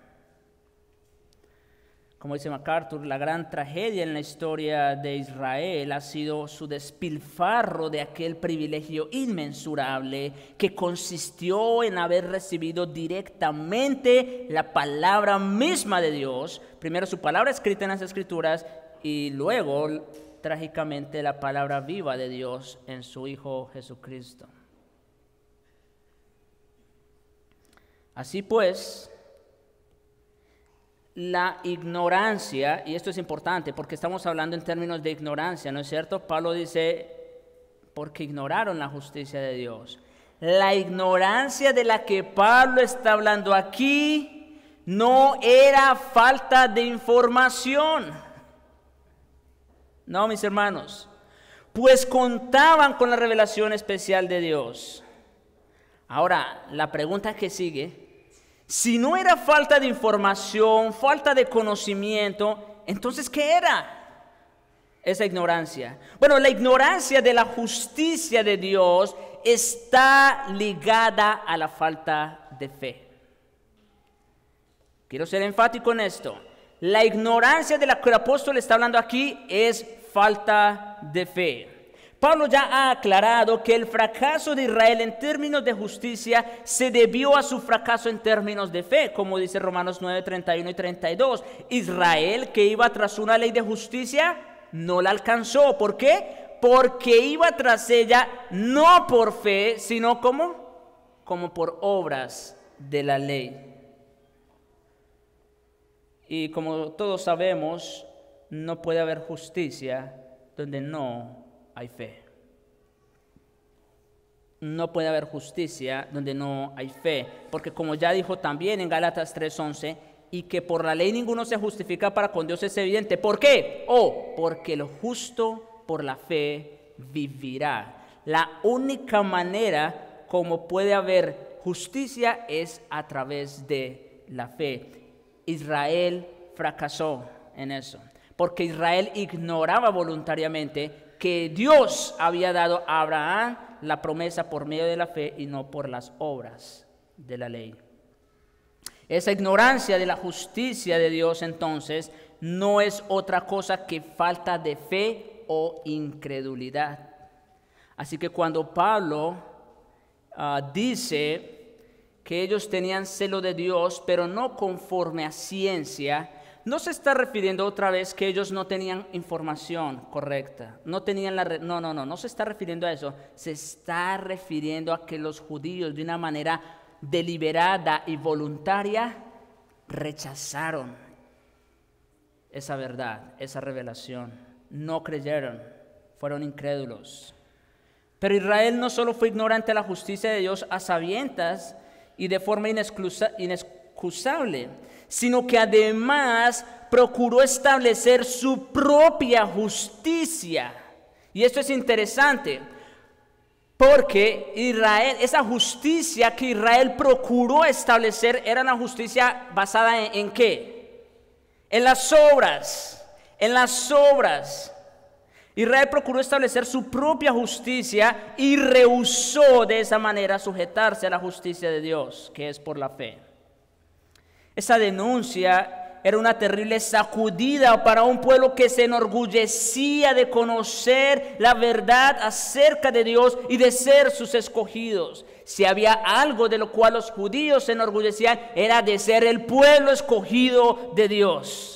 Como dice MacArthur, la gran tragedia en la historia de Israel ha sido su despilfarro de aquel privilegio inmensurable que consistió en haber recibido directamente la palabra misma de Dios, primero su palabra escrita en las Escrituras y luego, trágicamente, la palabra viva de Dios en su Hijo Jesucristo. Así pues, la ignorancia, y esto es importante porque estamos hablando en términos de ignorancia, ¿no es cierto? Pablo dice, porque ignoraron la justicia de Dios. La ignorancia de la que Pablo está hablando aquí no era falta de información. No, mis hermanos, pues contaban con la revelación especial de Dios. Ahora, la pregunta que sigue, si no era falta de información, falta de conocimiento, entonces ¿qué era? Esa ignorancia. Bueno, la ignorancia de la justicia de Dios está ligada a la falta de fe. Quiero ser enfático en esto. La ignorancia de la que el apóstol está hablando aquí es falta de fe. Pablo ya ha aclarado que el fracaso de Israel en términos de justicia se debió a su fracaso en términos de fe, como dice Romanos 9, 31 y 32. Israel, que iba tras una ley de justicia, no la alcanzó. ¿Por qué? Porque iba tras ella no por fe, sino como por obras de la ley. Y como todos sabemos, no puede haber justicia donde no hay fe. No puede haber justicia donde no hay fe, porque como ya dijo también en Gálatas 3:11, y que por la ley ninguno se justifica para con Dios es evidente. ¿Por qué? Porque el justo por la fe vivirá. La única manera como puede haber justicia es a través de la fe. Israel fracasó en eso, porque Israel ignoraba voluntariamente que Dios había dado a Abraham la promesa por medio de la fe y no por las obras de la ley. Esa ignorancia de la justicia de Dios, entonces, no es otra cosa que falta de fe o incredulidad. Así que cuando Pablo dice que ellos tenían celo de Dios, pero no conforme a ciencia, no se está refiriendo otra vez que ellos no tenían información correcta, no tenían no se está refiriendo a eso. Se está refiriendo a que los judíos, de una manera deliberada y voluntaria, rechazaron esa verdad, esa revelación. No creyeron, fueron incrédulos. Pero Israel no solo fue ignorante de la justicia de Dios a sabiendas y de forma inexcusable, sino que además procuró establecer su propia justicia. Y esto es interesante, porque Israel, esa justicia que Israel procuró establecer era una justicia basada ¿en qué? En las obras, Israel procuró establecer su propia justicia y rehusó de esa manera sujetarse a la justicia de Dios, que es por la fe. Esa denuncia era una terrible sacudida para un pueblo que se enorgullecía de conocer la verdad acerca de Dios y de ser sus escogidos. Si había algo de lo cual los judíos se enorgullecían, era de ser el pueblo escogido de Dios.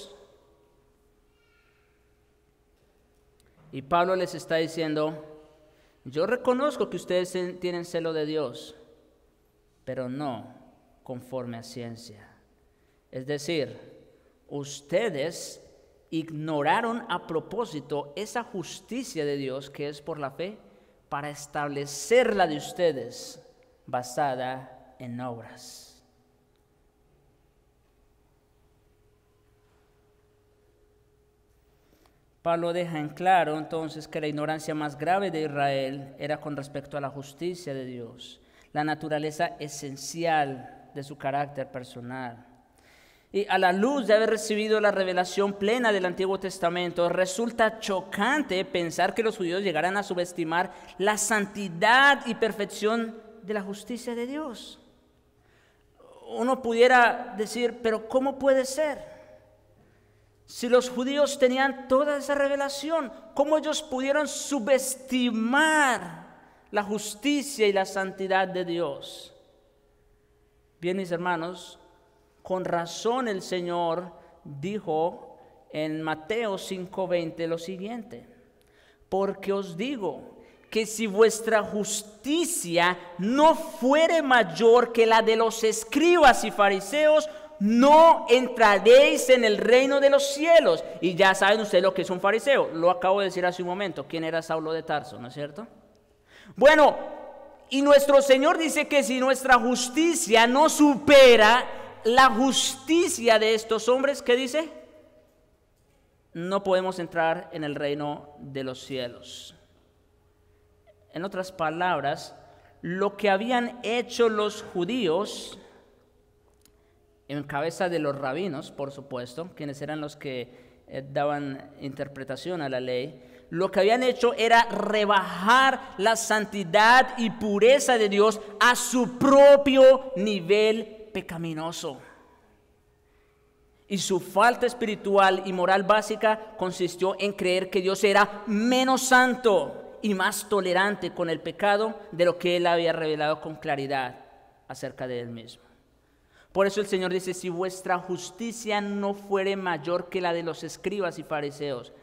Y Pablo les está diciendo, yo reconozco que ustedes tienen celo de Dios, pero no conforme a ciencia. Es decir, ustedes ignoraron a propósito esa justicia de Dios que es por la fe para establecer la de ustedes basada en obras. Pablo deja en claro entonces que la ignorancia más grave de Israel era con respecto a la justicia de Dios, la naturaleza esencial de su carácter personal. Y a la luz de haber recibido la revelación plena del Antiguo Testamento, resulta chocante pensar que los judíos llegaran a subestimar la santidad y perfección de la justicia de Dios. Uno pudiera decir, pero ¿cómo puede ser? Si los judíos tenían toda esa revelación, ¿cómo ellos pudieron subestimar la justicia y la santidad de Dios? Bien, mis hermanos, con razón el Señor dijo en Mateo 5:20 lo siguiente: porque os digo que si vuestra justicia no fuere mayor que la de los escribas y fariseos, no entraréis en el reino de los cielos. Y ya saben ustedes lo que es un fariseo. Lo acabo de decir hace un momento. ¿Quién era Saulo de Tarso? ¿No es cierto? Bueno, y nuestro Señor dice que si nuestra justicia no supera la justicia de estos hombres, ¿qué dice? no podemos entrar en el reino de los cielos. En otras palabras, lo que habían hecho los judíos, en cabeza de los rabinos, por supuesto, quienes eran los que daban interpretación a la ley, lo que habían hecho era rebajar la santidad y pureza de Dios a su propio nivel pecaminoso. Y su falta espiritual y moral básica consistió en creer que Dios era menos santo y más tolerante con el pecado de lo que Él había revelado con claridad acerca de Él mismo. Por eso el Señor dice, si vuestra justicia no fuere mayor que la de los escribas y fariseos.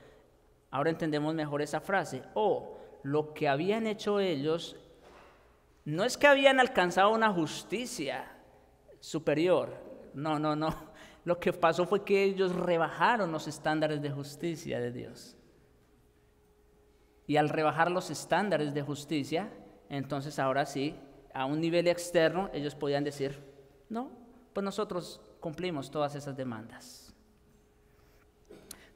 Ahora entendemos mejor esa frase. Lo que habían hecho ellos no es que habían alcanzado una justicia superior. No. Lo que pasó fue que ellos rebajaron los estándares de justicia de Dios. Y al rebajar los estándares de justicia, entonces ahora sí, a un nivel externo, ellos podían decir, no, pues nosotros cumplimos todas esas demandas.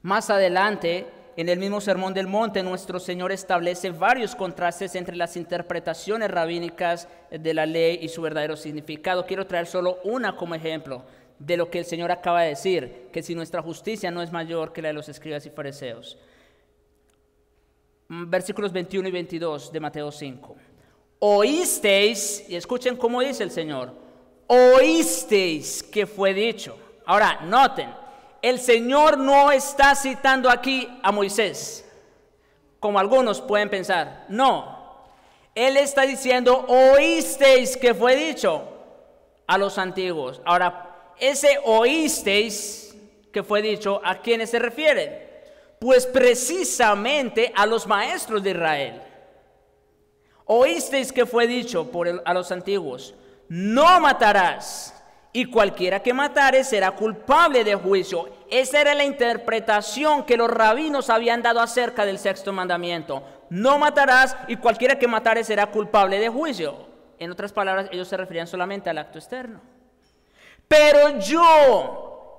Más adelante, en el mismo Sermón del Monte, nuestro Señor establece varios contrastes entre las interpretaciones rabínicas de la ley y su verdadero significado. Quiero traer solo una como ejemplo de lo que el Señor acaba de decir, que si nuestra justicia no es mayor que la de los escribas y fariseos. Versículos 21 y 22 de Mateo 5. Oísteis, y escuchen cómo dice el Señor, oísteis que fue dicho. Ahora, noten, el Señor no está citando aquí a Moisés, como algunos pueden pensar. No, Él está diciendo, oísteis que fue dicho a los antiguos. Ahora, ese oísteis que fue dicho, ¿a quiénes se refiere? Pues precisamente a los maestros de Israel. Oísteis que fue dicho a los antiguos, no matarás, y cualquiera que matare será culpable de juicio. Esa era la interpretación que los rabinos habían dado acerca del sexto mandamiento. No matarás, y cualquiera que matare será culpable de juicio. En otras palabras, ellos se referían solamente al acto externo. Pero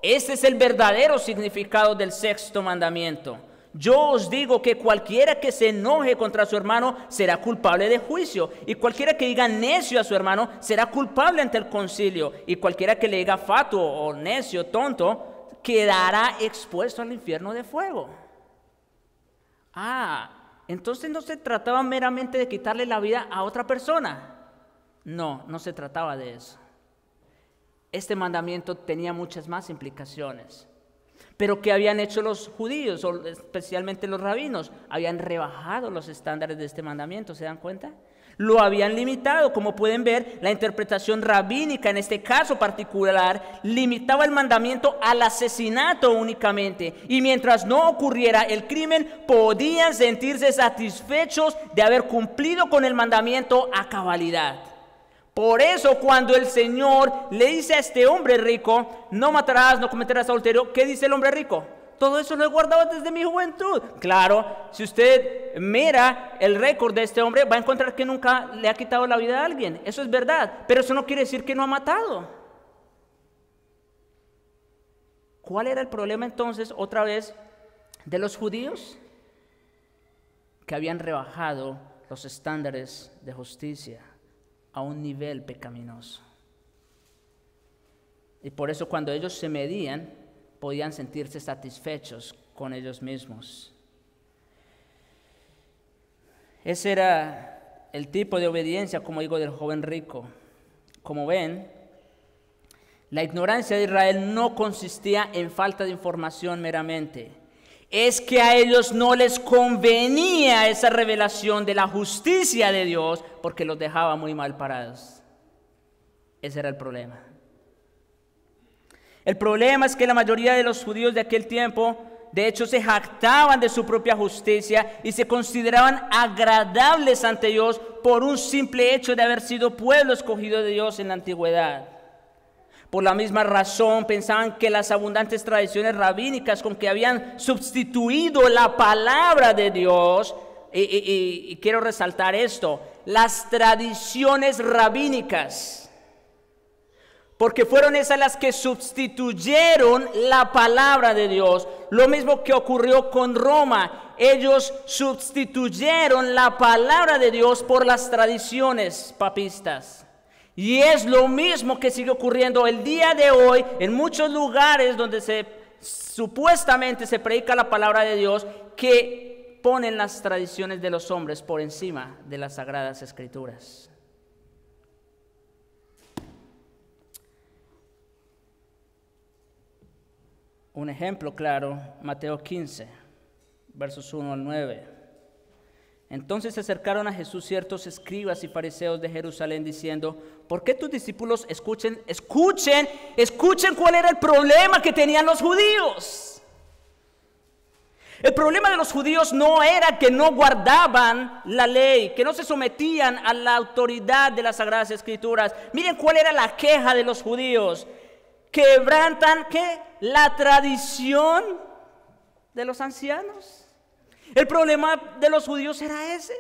este es el verdadero significado del sexto mandamiento. Yo os digo que cualquiera que se enoje contra su hermano será culpable de juicio, y cualquiera que diga necio a su hermano será culpable ante el concilio, y cualquiera que le diga fatuo o necio, tonto, quedará expuesto al infierno de fuego. Entonces no se trataba meramente de quitarle la vida a otra persona. No se trataba de eso. Este mandamiento tenía muchas más implicaciones. Pero ¿qué habían hecho los judíos, o especialmente los rabinos? Habían rebajado los estándares de este mandamiento, ¿se dan cuenta? Lo habían limitado. Como pueden ver, la interpretación rabínica en este caso particular limitaba el mandamiento al asesinato únicamente. Y mientras no ocurriera el crimen, podían sentirse satisfechos de haber cumplido con el mandamiento a cabalidad. Por eso cuando el Señor le dice a este hombre rico, no matarás, no cometerás adulterio, ¿qué dice el hombre rico? Todo eso lo he guardado desde mi juventud. Claro, si usted mira el récord de este hombre, va a encontrar que nunca le ha quitado la vida a alguien. Eso es verdad, pero eso no quiere decir que no ha matado. ¿Cuál era el problema entonces, otra vez, de los judíos? Que habían rebajado los estándares de justicia a un nivel pecaminoso. Y por eso cuando ellos se medían, podían sentirse satisfechos con ellos mismos. Ese era el tipo de obediencia, como digo, del joven rico. Como ven, la ignorancia de Israel no consistía en falta de información meramente. Es que a ellos no les convenía esa revelación de la justicia de Dios porque los dejaba muy mal parados. Ese era el problema. El problema es que la mayoría de los judíos de aquel tiempo, de hecho, se jactaban de su propia justicia y se consideraban agradables ante Dios por un simple hecho de haber sido pueblo escogido de Dios en la antigüedad. Por la misma razón pensaban que las abundantes tradiciones rabínicas con que habían sustituido la palabra de Dios, y quiero resaltar esto, las tradiciones rabínicas Porque fueron esas las que sustituyeron la palabra de Dios. Lo mismo que ocurrió con Roma. Ellos sustituyeron la palabra de Dios por las tradiciones papistas. Y es lo mismo que sigue ocurriendo el día de hoy en muchos lugares donde supuestamente se predica la palabra de Dios, que ponen las tradiciones de los hombres por encima de las Sagradas Escrituras. Un ejemplo claro, Mateo 15, versos 1 al 9. Entonces se acercaron a Jesús ciertos escribas y fariseos de Jerusalén diciendo: ¿por qué tus discípulos escuchen cuál era el problema que tenían los judíos? El problema de los judíos no era que no guardaban la ley, que no se sometían a la autoridad de las Sagradas Escrituras. Miren cuál era la queja de los judíos. Quebrantan, ¿qué? La tradición de los ancianos. El problema de los judíos era ese.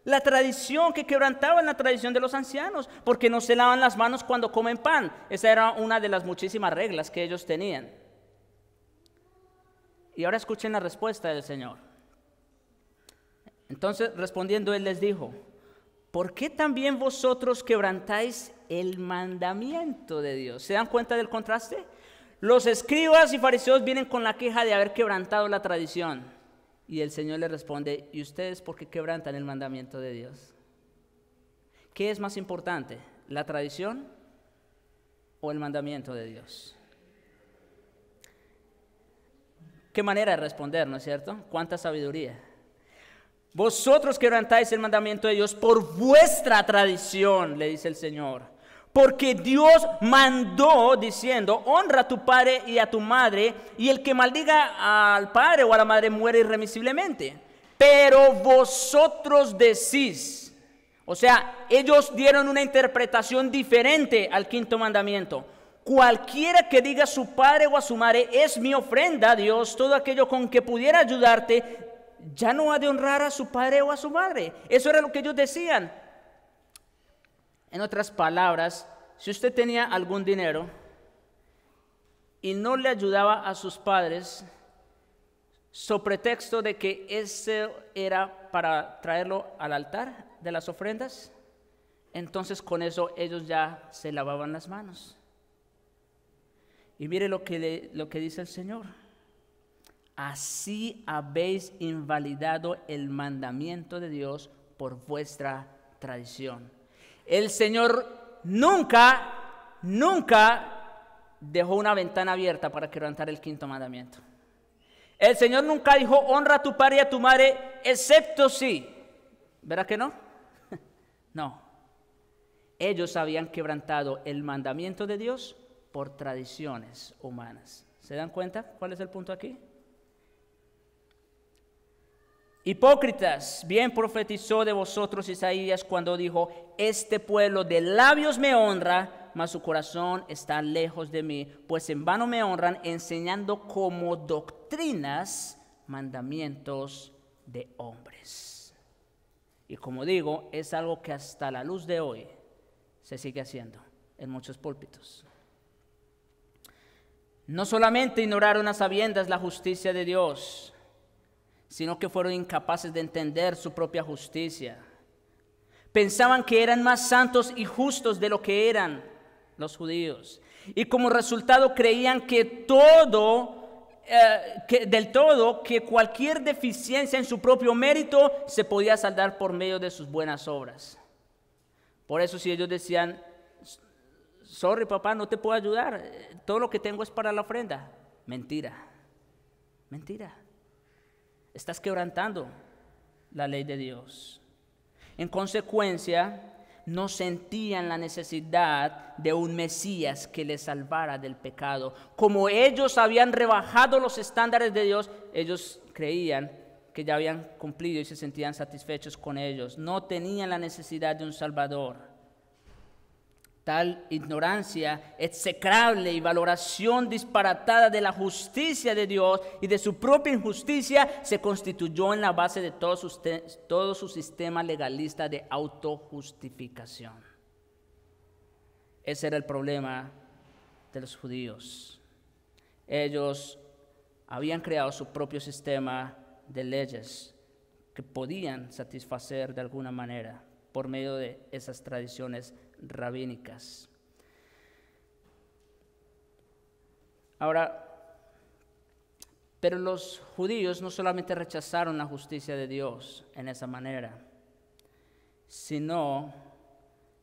La tradición, que quebrantaban la tradición de los ancianos, porque no se lavan las manos cuando comen pan. Esa era una de las muchísimas reglas que ellos tenían. Y ahora escuchen la respuesta del Señor. Entonces, respondiendo, Él les dijo: ¿por qué también vosotros quebrantáis el mandamiento de Dios? ¿Se dan cuenta del contraste? Los escribas y fariseos vienen con la queja de haber quebrantado la tradición. Y el Señor les responde: ¿y ustedes por qué quebrantan el mandamiento de Dios? ¿Qué es más importante, la tradición o el mandamiento de Dios? Qué manera de responder, ¿no es cierto? Cuánta sabiduría. Vosotros quebrantáis el mandamiento de Dios por vuestra tradición, le dice el Señor. Porque Dios mandó diciendo: honra a tu padre y a tu madre, y el que maldiga al padre o a la madre muere irremisiblemente. Pero vosotros decís, o sea, ellos dieron una interpretación diferente al quinto mandamiento. Cualquiera que diga a su padre o a su madre: es mi ofrenda a Dios, todo aquello con que pudiera ayudarte, ya no ha de honrar a su padre o a su madre. Eso era lo que ellos decían. En otras palabras, si usted tenía algún dinero y no le ayudaba a sus padres, so pretexto de que ese era para traerlo al altar de las ofrendas, entonces con eso ellos ya se lavaban las manos. Y mire lo que dice el Señor: así habéis invalidado el mandamiento de Dios por vuestra tradición. El Señor nunca dejó una ventana abierta para quebrantar el quinto mandamiento. El Señor nunca dijo: honra a tu padre y a tu madre, excepto si. ¿Verdad que no? No. Ellos habían quebrantado el mandamiento de Dios por tradiciones humanas. ¿Se dan cuenta cuál es el punto aquí? Hipócritas, bien profetizó de vosotros Isaías cuando dijo: este pueblo de labios me honra, mas su corazón está lejos de mí, pues en vano me honran, enseñando como doctrinas mandamientos de hombres. Y como digo, es algo que hasta la luz de hoy se sigue haciendo en muchos púlpitos. No solamente ignoraron a sabiendas la justicia de Dios, sino que fueron incapaces de entender su propia justicia. Pensaban que eran más santos y justos de lo que eran los judíos. Y como resultado creían que que cualquier deficiencia en su propio mérito se podía saldar por medio de sus buenas obras. Por eso si ellos decían: sorry papá, no te puedo ayudar, todo lo que tengo es para la ofrenda. Mentira. Estás quebrantando la ley de Dios. En consecuencia, no sentían la necesidad de un Mesías que les salvara del pecado. Como ellos habían rebajado los estándares de Dios, ellos creían que ya habían cumplido y se sentían satisfechos con ellos. No tenían la necesidad de un Salvador. Tal ignorancia execrable y valoración disparatada de la justicia de Dios y de su propia injusticia se constituyó en la base de todo su sistema legalista de autojustificación. Ese era el problema de los judíos. Ellos habían creado su propio sistema de leyes que podían satisfacer de alguna manera por medio de esas tradiciones rabínicas. Ahora, pero los judíos no solamente rechazaron la justicia de Dios en esa manera, sino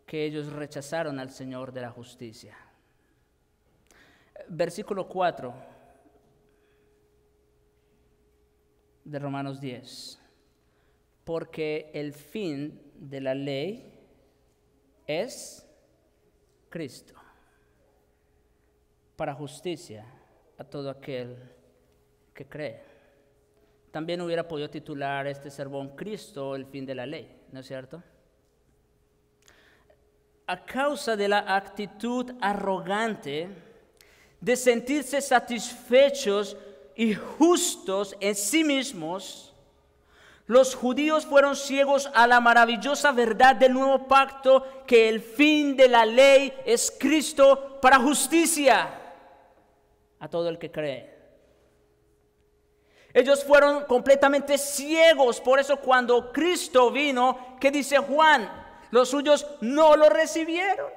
que ellos rechazaron al Señor de la justicia. Versículo 4 de Romanos 10. Porque el fin de la ley es Cristo, para justicia a todo aquel que cree. También hubiera podido titular este sermón Cristo, el fin de la ley, ¿no es cierto? A causa de la actitud arrogante de sentirse satisfechos y justos en sí mismos, los judíos fueron ciegos a la maravillosa verdad del nuevo pacto, que el fin de la ley es Cristo para justicia a todo el que cree. Ellos fueron completamente ciegos. Por eso cuando Cristo vino, ¿qué dice Juan? Los suyos no lo recibieron.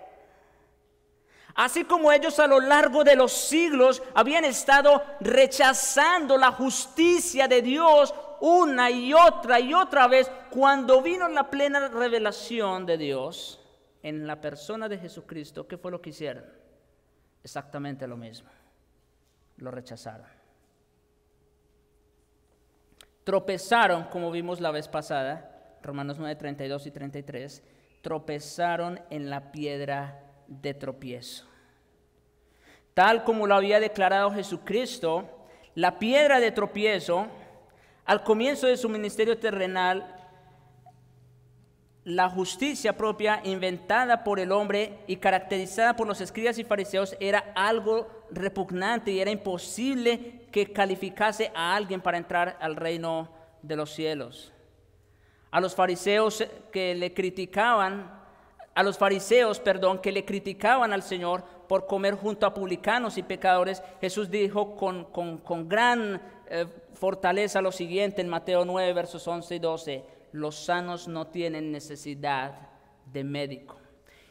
Así como ellos a lo largo de los siglos habían estado rechazando la justicia de Dios una y otra vez, cuando vino la plena revelación de Dios en la persona de Jesucristo, ¿qué fue lo que hicieron? Exactamente lo mismo. Lo rechazaron. Tropezaron, como vimos la vez pasada, Romanos 9, 32 y 33, tropezaron en la piedra de tropiezo. Tal como lo había declarado Jesucristo, la piedra de tropiezo, al comienzo de su ministerio terrenal, la justicia propia inventada por el hombre y caracterizada por los escribas y fariseos era algo repugnante y era imposible que calificase a alguien para entrar al reino de los cielos. A los fariseos que le criticaban al Señor por comer junto a publicanos y pecadores, Jesús dijo con gran fortaleza lo siguiente en Mateo 9, versos 11 y 12: los sanos no tienen necesidad de médico.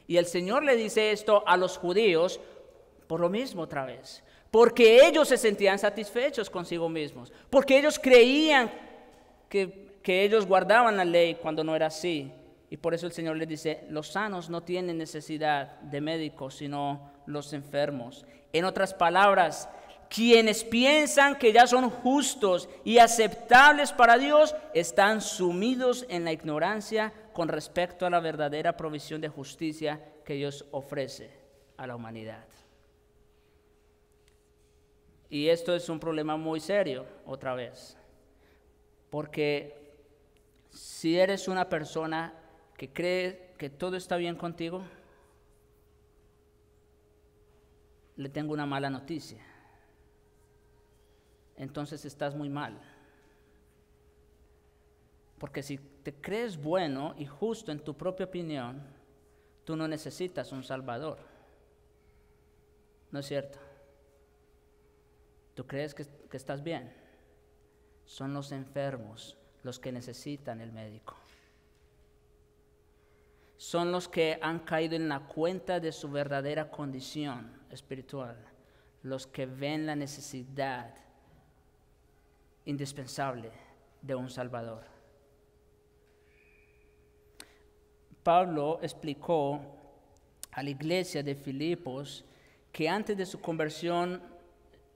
Y el Señor le dice esto a los judíos por lo mismo otra vez, porque ellos se sentían satisfechos consigo mismos, porque ellos creían que ellos guardaban la ley cuando no era así. Y por eso el Señor les dice: los sanos no tienen necesidad de médicos, sino los enfermos. En otras palabras, quienes piensan que ya son justos y aceptables para Dios están sumidos en la ignorancia con respecto a la verdadera provisión de justicia que Dios ofrece a la humanidad. Y esto es un problema muy serio, otra vez, porque si eres una persona que cree que todo está bien contigo, le tengo una mala noticia. Entonces estás muy mal. Porque si te crees bueno y justo en tu propia opinión, tú no necesitas un Salvador. ¿No es cierto? Tú crees que estás bien. Son los enfermos los que necesitan el médico. Son los que han caído en la cuenta de su verdadera condición espiritual, los que ven la necesidad indispensable de un Salvador. Pablo explicó a la iglesia de Filipos que antes de su conversión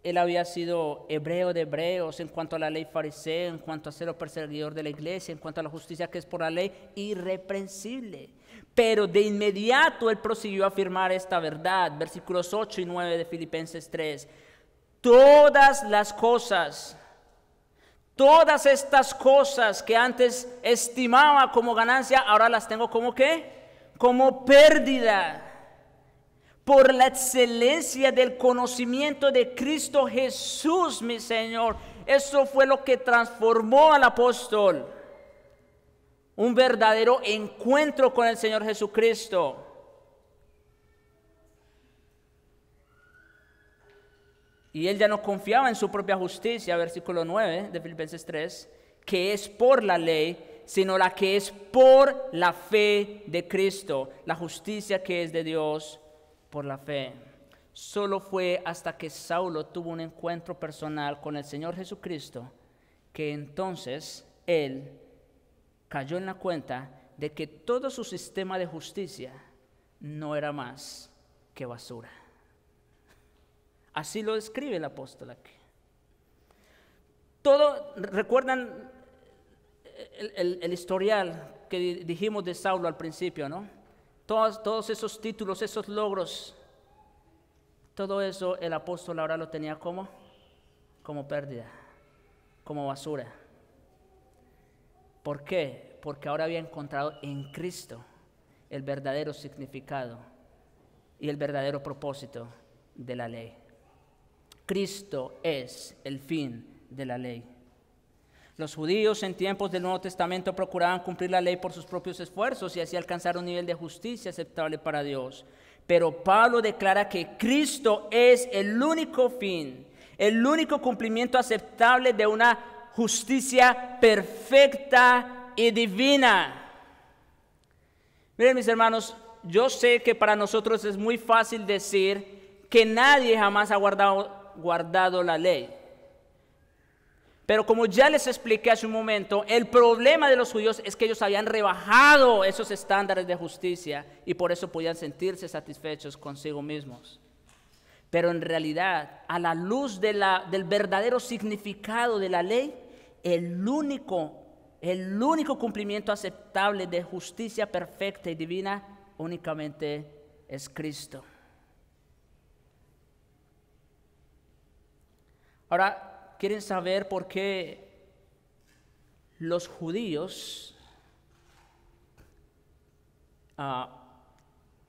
él había sido hebreo de hebreos en cuanto a la ley fariseo, en cuanto a ser el perseguidor de la iglesia, en cuanto a la justicia que es por la ley, irreprensible. Pero de inmediato él prosiguió a afirmar esta verdad, versículos 8 y 9 de Filipenses 3. Todas estas cosas que antes estimaba como ganancia, ahora las tengo como ¿qué? Como pérdida, por la excelencia del conocimiento de Cristo Jesús, mi Señor. Eso fue lo que transformó al apóstol. Un verdadero encuentro con el Señor Jesucristo. Y él ya no confiaba en su propia justicia, versículo 9 de Filipenses 3, que es por la ley, sino la que es por la fe de Cristo, la justicia que es de Dios por la fe. Solo fue hasta que Saulo tuvo un encuentro personal con el Señor Jesucristo que entonces él cayó en la cuenta de que todo su sistema de justicia no era más que basura. Así lo describe el apóstol aquí. ¿Recuerdan el historial que dijimos de Saulo al principio, no? Todos esos títulos, esos logros, todo eso el apóstol ahora lo tenía como pérdida, como basura. ¿Por qué? Porque ahora había encontrado en Cristo el verdadero significado y el verdadero propósito de la ley. Cristo es el fin de la ley. Los judíos en tiempos del Nuevo Testamento procuraban cumplir la ley por sus propios esfuerzos y así alcanzar un nivel de justicia aceptable para Dios. Pero Pablo declara que Cristo es el único fin, el único cumplimiento aceptable de una justicia perfecta y divina. Miren, mis hermanos, yo sé que para nosotros es muy fácil decir que nadie jamás ha guardado la ley. Pero como ya les expliqué hace un momento, el problema de los judíos es que ellos habían rebajado esos estándares de justicia y por eso podían sentirse satisfechos consigo mismos. Pero en realidad, a la luz del verdadero significado de la ley, el único cumplimiento aceptable de justicia perfecta y divina únicamente es Cristo. Ahora, ¿quieren saber por qué los judíos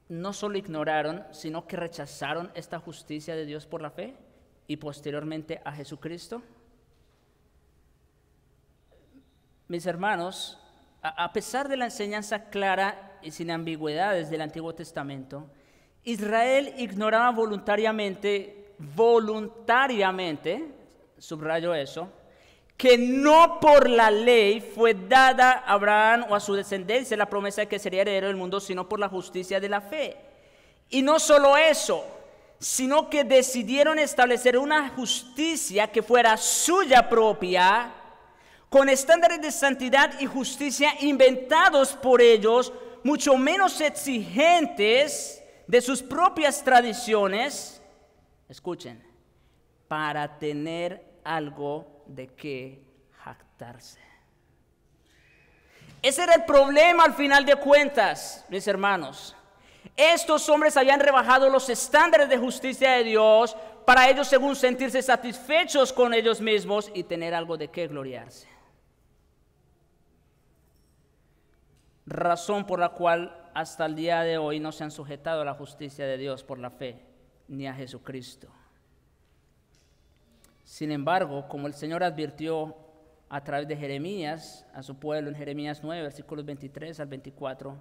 no solo ignoraron, sino que rechazaron esta justicia de Dios por la fe y posteriormente a Jesucristo? Mis hermanos, a pesar de la enseñanza clara y sin ambigüedades del Antiguo Testamento, Israel ignoraba voluntariamente, subrayo eso, que no por la ley fue dada a Abraham o a su descendencia la promesa de que sería heredero del mundo, sino por la justicia de la fe. Y no solo eso, sino que decidieron establecer una justicia que fuera suya propia, con estándares de santidad y justicia inventados por ellos, mucho menos exigentes de sus propias tradiciones. Escuchen, para tener algo de qué jactarse. Ese era el problema al final de cuentas, mis hermanos. Estos hombres habían rebajado los estándares de justicia de Dios para ellos, según sentirse satisfechos con ellos mismos y tener algo de qué gloriarse. Razón por la cual hasta el día de hoy no se han sujetado a la justicia de Dios por la fe, ni a Jesucristo. Sin embargo, como el Señor advirtió a través de Jeremías a su pueblo en Jeremías 9, versículos 23 al 24,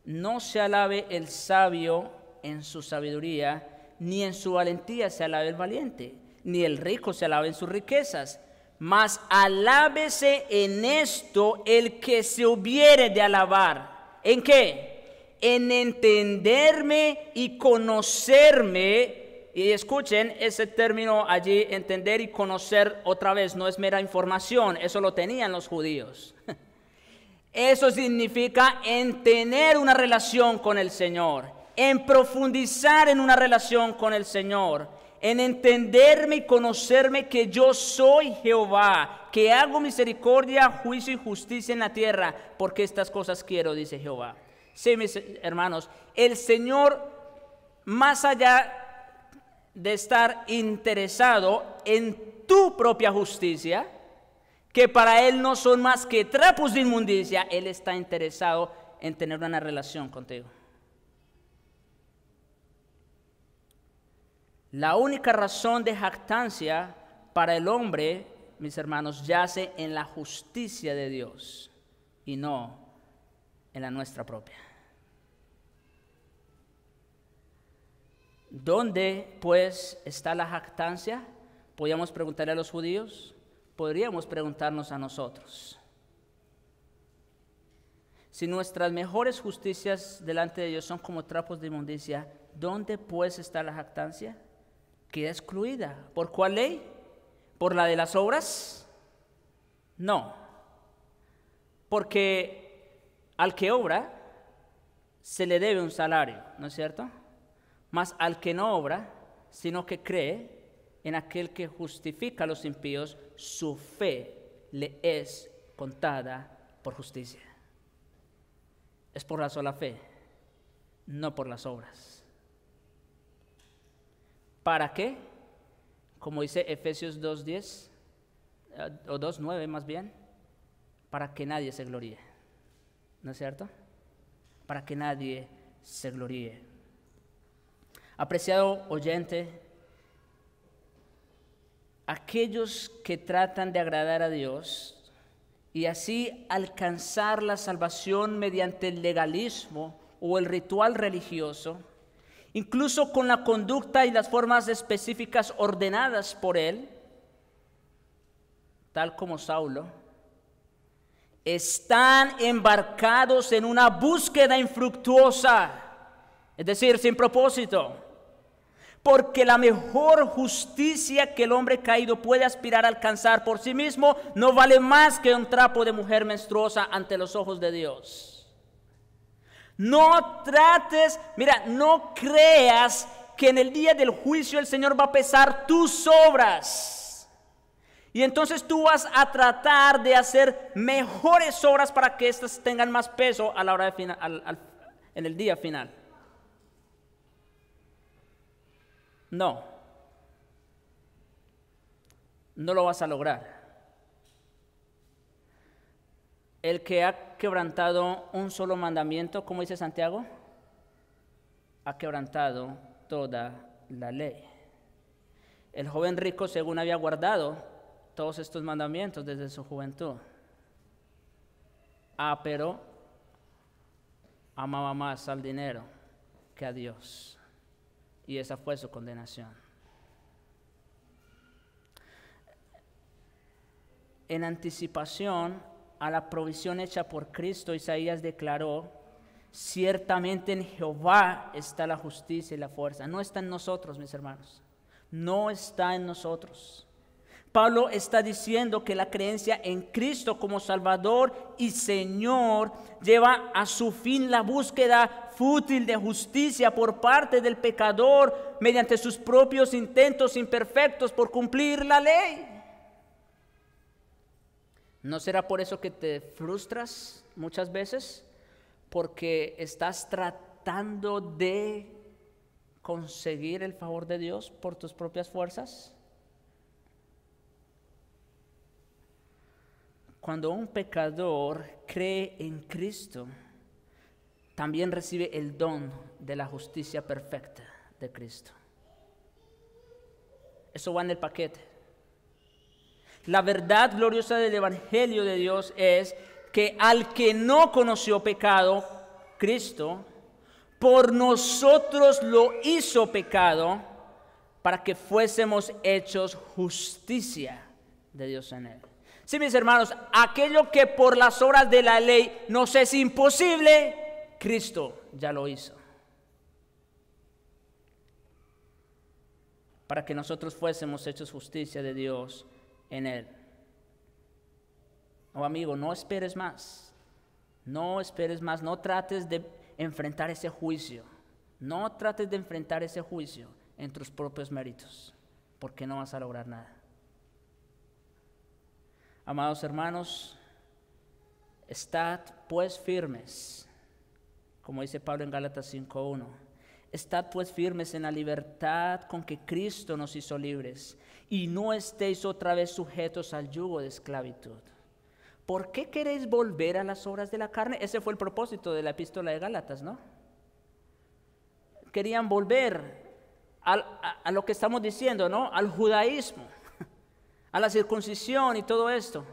no se alabe el sabio en su sabiduría, ni en su valentía se alabe el valiente, ni el rico se alabe en sus riquezas, mas alábese en esto el que se hubiere de alabar. ¿En qué? En entenderme y conocerme. Y escuchen, ese término allí, entender y conocer, otra vez, no es mera información, eso lo tenían los judíos. Eso significa en tener una relación con el Señor, en profundizar en una relación con el Señor, en entenderme y conocerme que yo soy Jehová, que hago misericordia, juicio y justicia en la tierra, porque estas cosas quiero, dice Jehová. Sí, mis hermanos, el Señor, más allá de estar interesado en tu propia justicia, que para Él no son más que trapos de inmundicia, Él está interesado en tener una relación contigo. La única razón de jactancia para el hombre, mis hermanos, yace en la justicia de Dios y no en la nuestra propia. ¿Dónde, pues, está la jactancia? Podíamos preguntarle a los judíos, podríamos preguntarnos a nosotros. Si nuestras mejores justicias delante de Dios son como trapos de inmundicia, ¿dónde pues está la jactancia? Queda excluida. ¿Por cuál ley? ¿Por la de las obras? No. Porque al que obra se le debe un salario, ¿no es cierto? Mas al que no obra, sino que cree en aquel que justifica a los impíos, su fe le es contada por justicia. Es por la sola fe, no por las obras. ¿Para qué? Como dice Efesios 2:10, o 2:9 más bien, para que nadie se gloríe. ¿No es cierto? Para que nadie se gloríe. Apreciado oyente, aquellos que tratan de agradar a Dios y así alcanzar la salvación mediante el legalismo o el ritual religioso, incluso con la conducta y las formas específicas ordenadas por él, tal como Saulo, están embarcados en una búsqueda infructuosa, es decir, sin propósito. Porque la mejor justicia que el hombre caído puede aspirar a alcanzar por sí mismo no vale más que un trapo de mujer menstruosa ante los ojos de Dios. No trates, mira, no creas que en el día del juicio el Señor va a pesar tus obras. Y entonces tú vas a tratar de hacer mejores obras para que éstas tengan más peso a la hora de en el día final. No lo vas a lograr. El que ha quebrantado un solo mandamiento, como dice Santiago, ha quebrantado toda la ley. El joven rico, según había guardado todos estos mandamientos desde su juventud, pero amaba más al dinero que a Dios. Y esa fue su condenación. En anticipación a la provisión hecha por Cristo, Isaías declaró: ciertamente en Jehová está la justicia y la fuerza. No está en nosotros, mis hermanos. No está en nosotros. Pablo está diciendo que la creencia en Cristo como Salvador y Señor lleva a su fin la búsqueda fútil de justicia por parte del pecador mediante sus propios intentos imperfectos por cumplir la ley. ¿No será por eso que te frustras muchas veces? Porque estás tratando de conseguir el favor de Dios por tus propias fuerzas. Cuando un pecador cree en Cristo, también recibe el don de la justicia perfecta de Cristo. Eso va en el paquete. La verdad gloriosa del Evangelio de Dios es que al que no conoció pecado, Cristo, por nosotros lo hizo pecado para que fuésemos hechos justicia de Dios en él. Sí, mis hermanos, aquello que por las obras de la ley nos es imposible, Cristo ya lo hizo. Para que nosotros fuésemos hechos justicia de Dios en él. Oh, amigo, no esperes más. No esperes más. No trates de enfrentar ese juicio. No trates de enfrentar ese juicio en tus propios méritos, porque no vas a lograr nada. Amados hermanos, estad pues firmes, como dice Pablo en Gálatas 5:1. Estad pues firmes en la libertad con que Cristo nos hizo libres, y no estéis otra vez sujetos al yugo de esclavitud. ¿Por qué queréis volver a las obras de la carne? Ese fue el propósito de la epístola de Gálatas, ¿no? Querían volver a lo que estamos diciendo, ¿no? Al judaísmo, a la circuncisión y todo esto.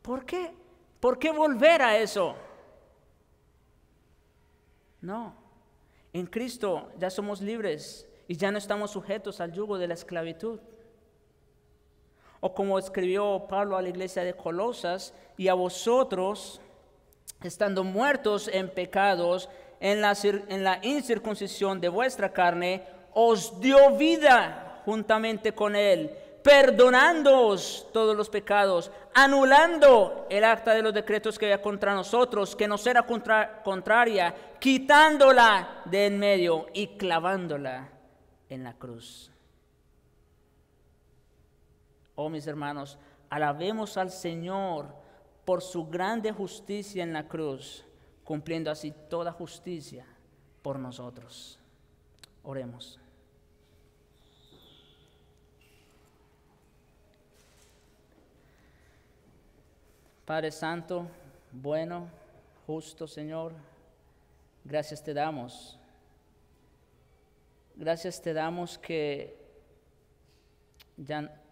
¿Por qué? ¿Por qué volver a eso? No. En Cristo ya somos libres y ya no estamos sujetos al yugo de la esclavitud. O como escribió Pablo a la iglesia de Colosas, y a vosotros, estando muertos en pecados, en la incircuncisión de vuestra carne, os dio vida juntamente con él, perdonándoos todos los pecados, anulando el acta de los decretos que había contra nosotros, que nos era contraria, quitándola de en medio y clavándola en la cruz. Oh, mis hermanos, alabemos al Señor por su grande justicia en la cruz, cumpliendo así toda justicia por nosotros. Oremos. Padre Santo, bueno, justo Señor, gracias te damos. Gracias te damos que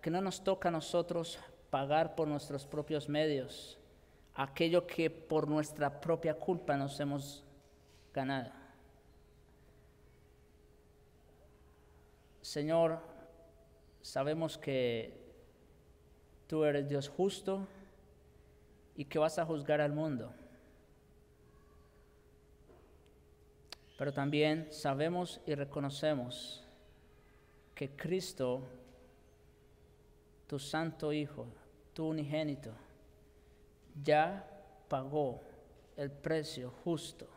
no nos toca a nosotros pagar por nuestros propios medios aquello que por nuestra propia culpa nos hemos ganado. Señor, sabemos que tú eres Dios justo y que vas a juzgar al mundo. Pero también sabemos y reconocemos que Cristo, tu santo Hijo, tu unigénito, ya pagó el precio justo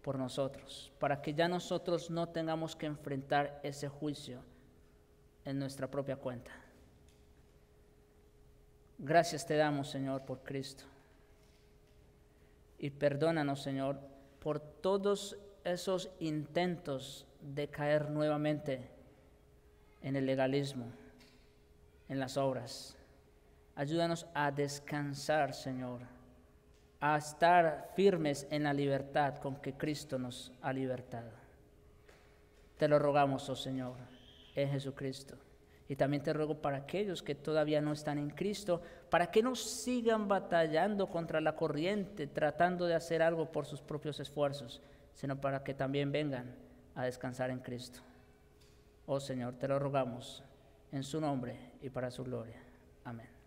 por nosotros, para que ya nosotros no tengamos que enfrentar ese juicio en nuestra propia cuenta. Gracias te damos, Señor, por Cristo. Y perdónanos, Señor, por todos esos intentos de caer nuevamente en el legalismo, en las obras. Ayúdanos a descansar, Señor, a estar firmes en la libertad con que Cristo nos ha libertado. Te lo rogamos, oh Señor, en Jesucristo. Y también te ruego para aquellos que todavía no están en Cristo, para que no sigan batallando contra la corriente, tratando de hacer algo por sus propios esfuerzos, sino para que también vengan a descansar en Cristo. Oh Señor, te lo rogamos en su nombre y para su gloria. Amén.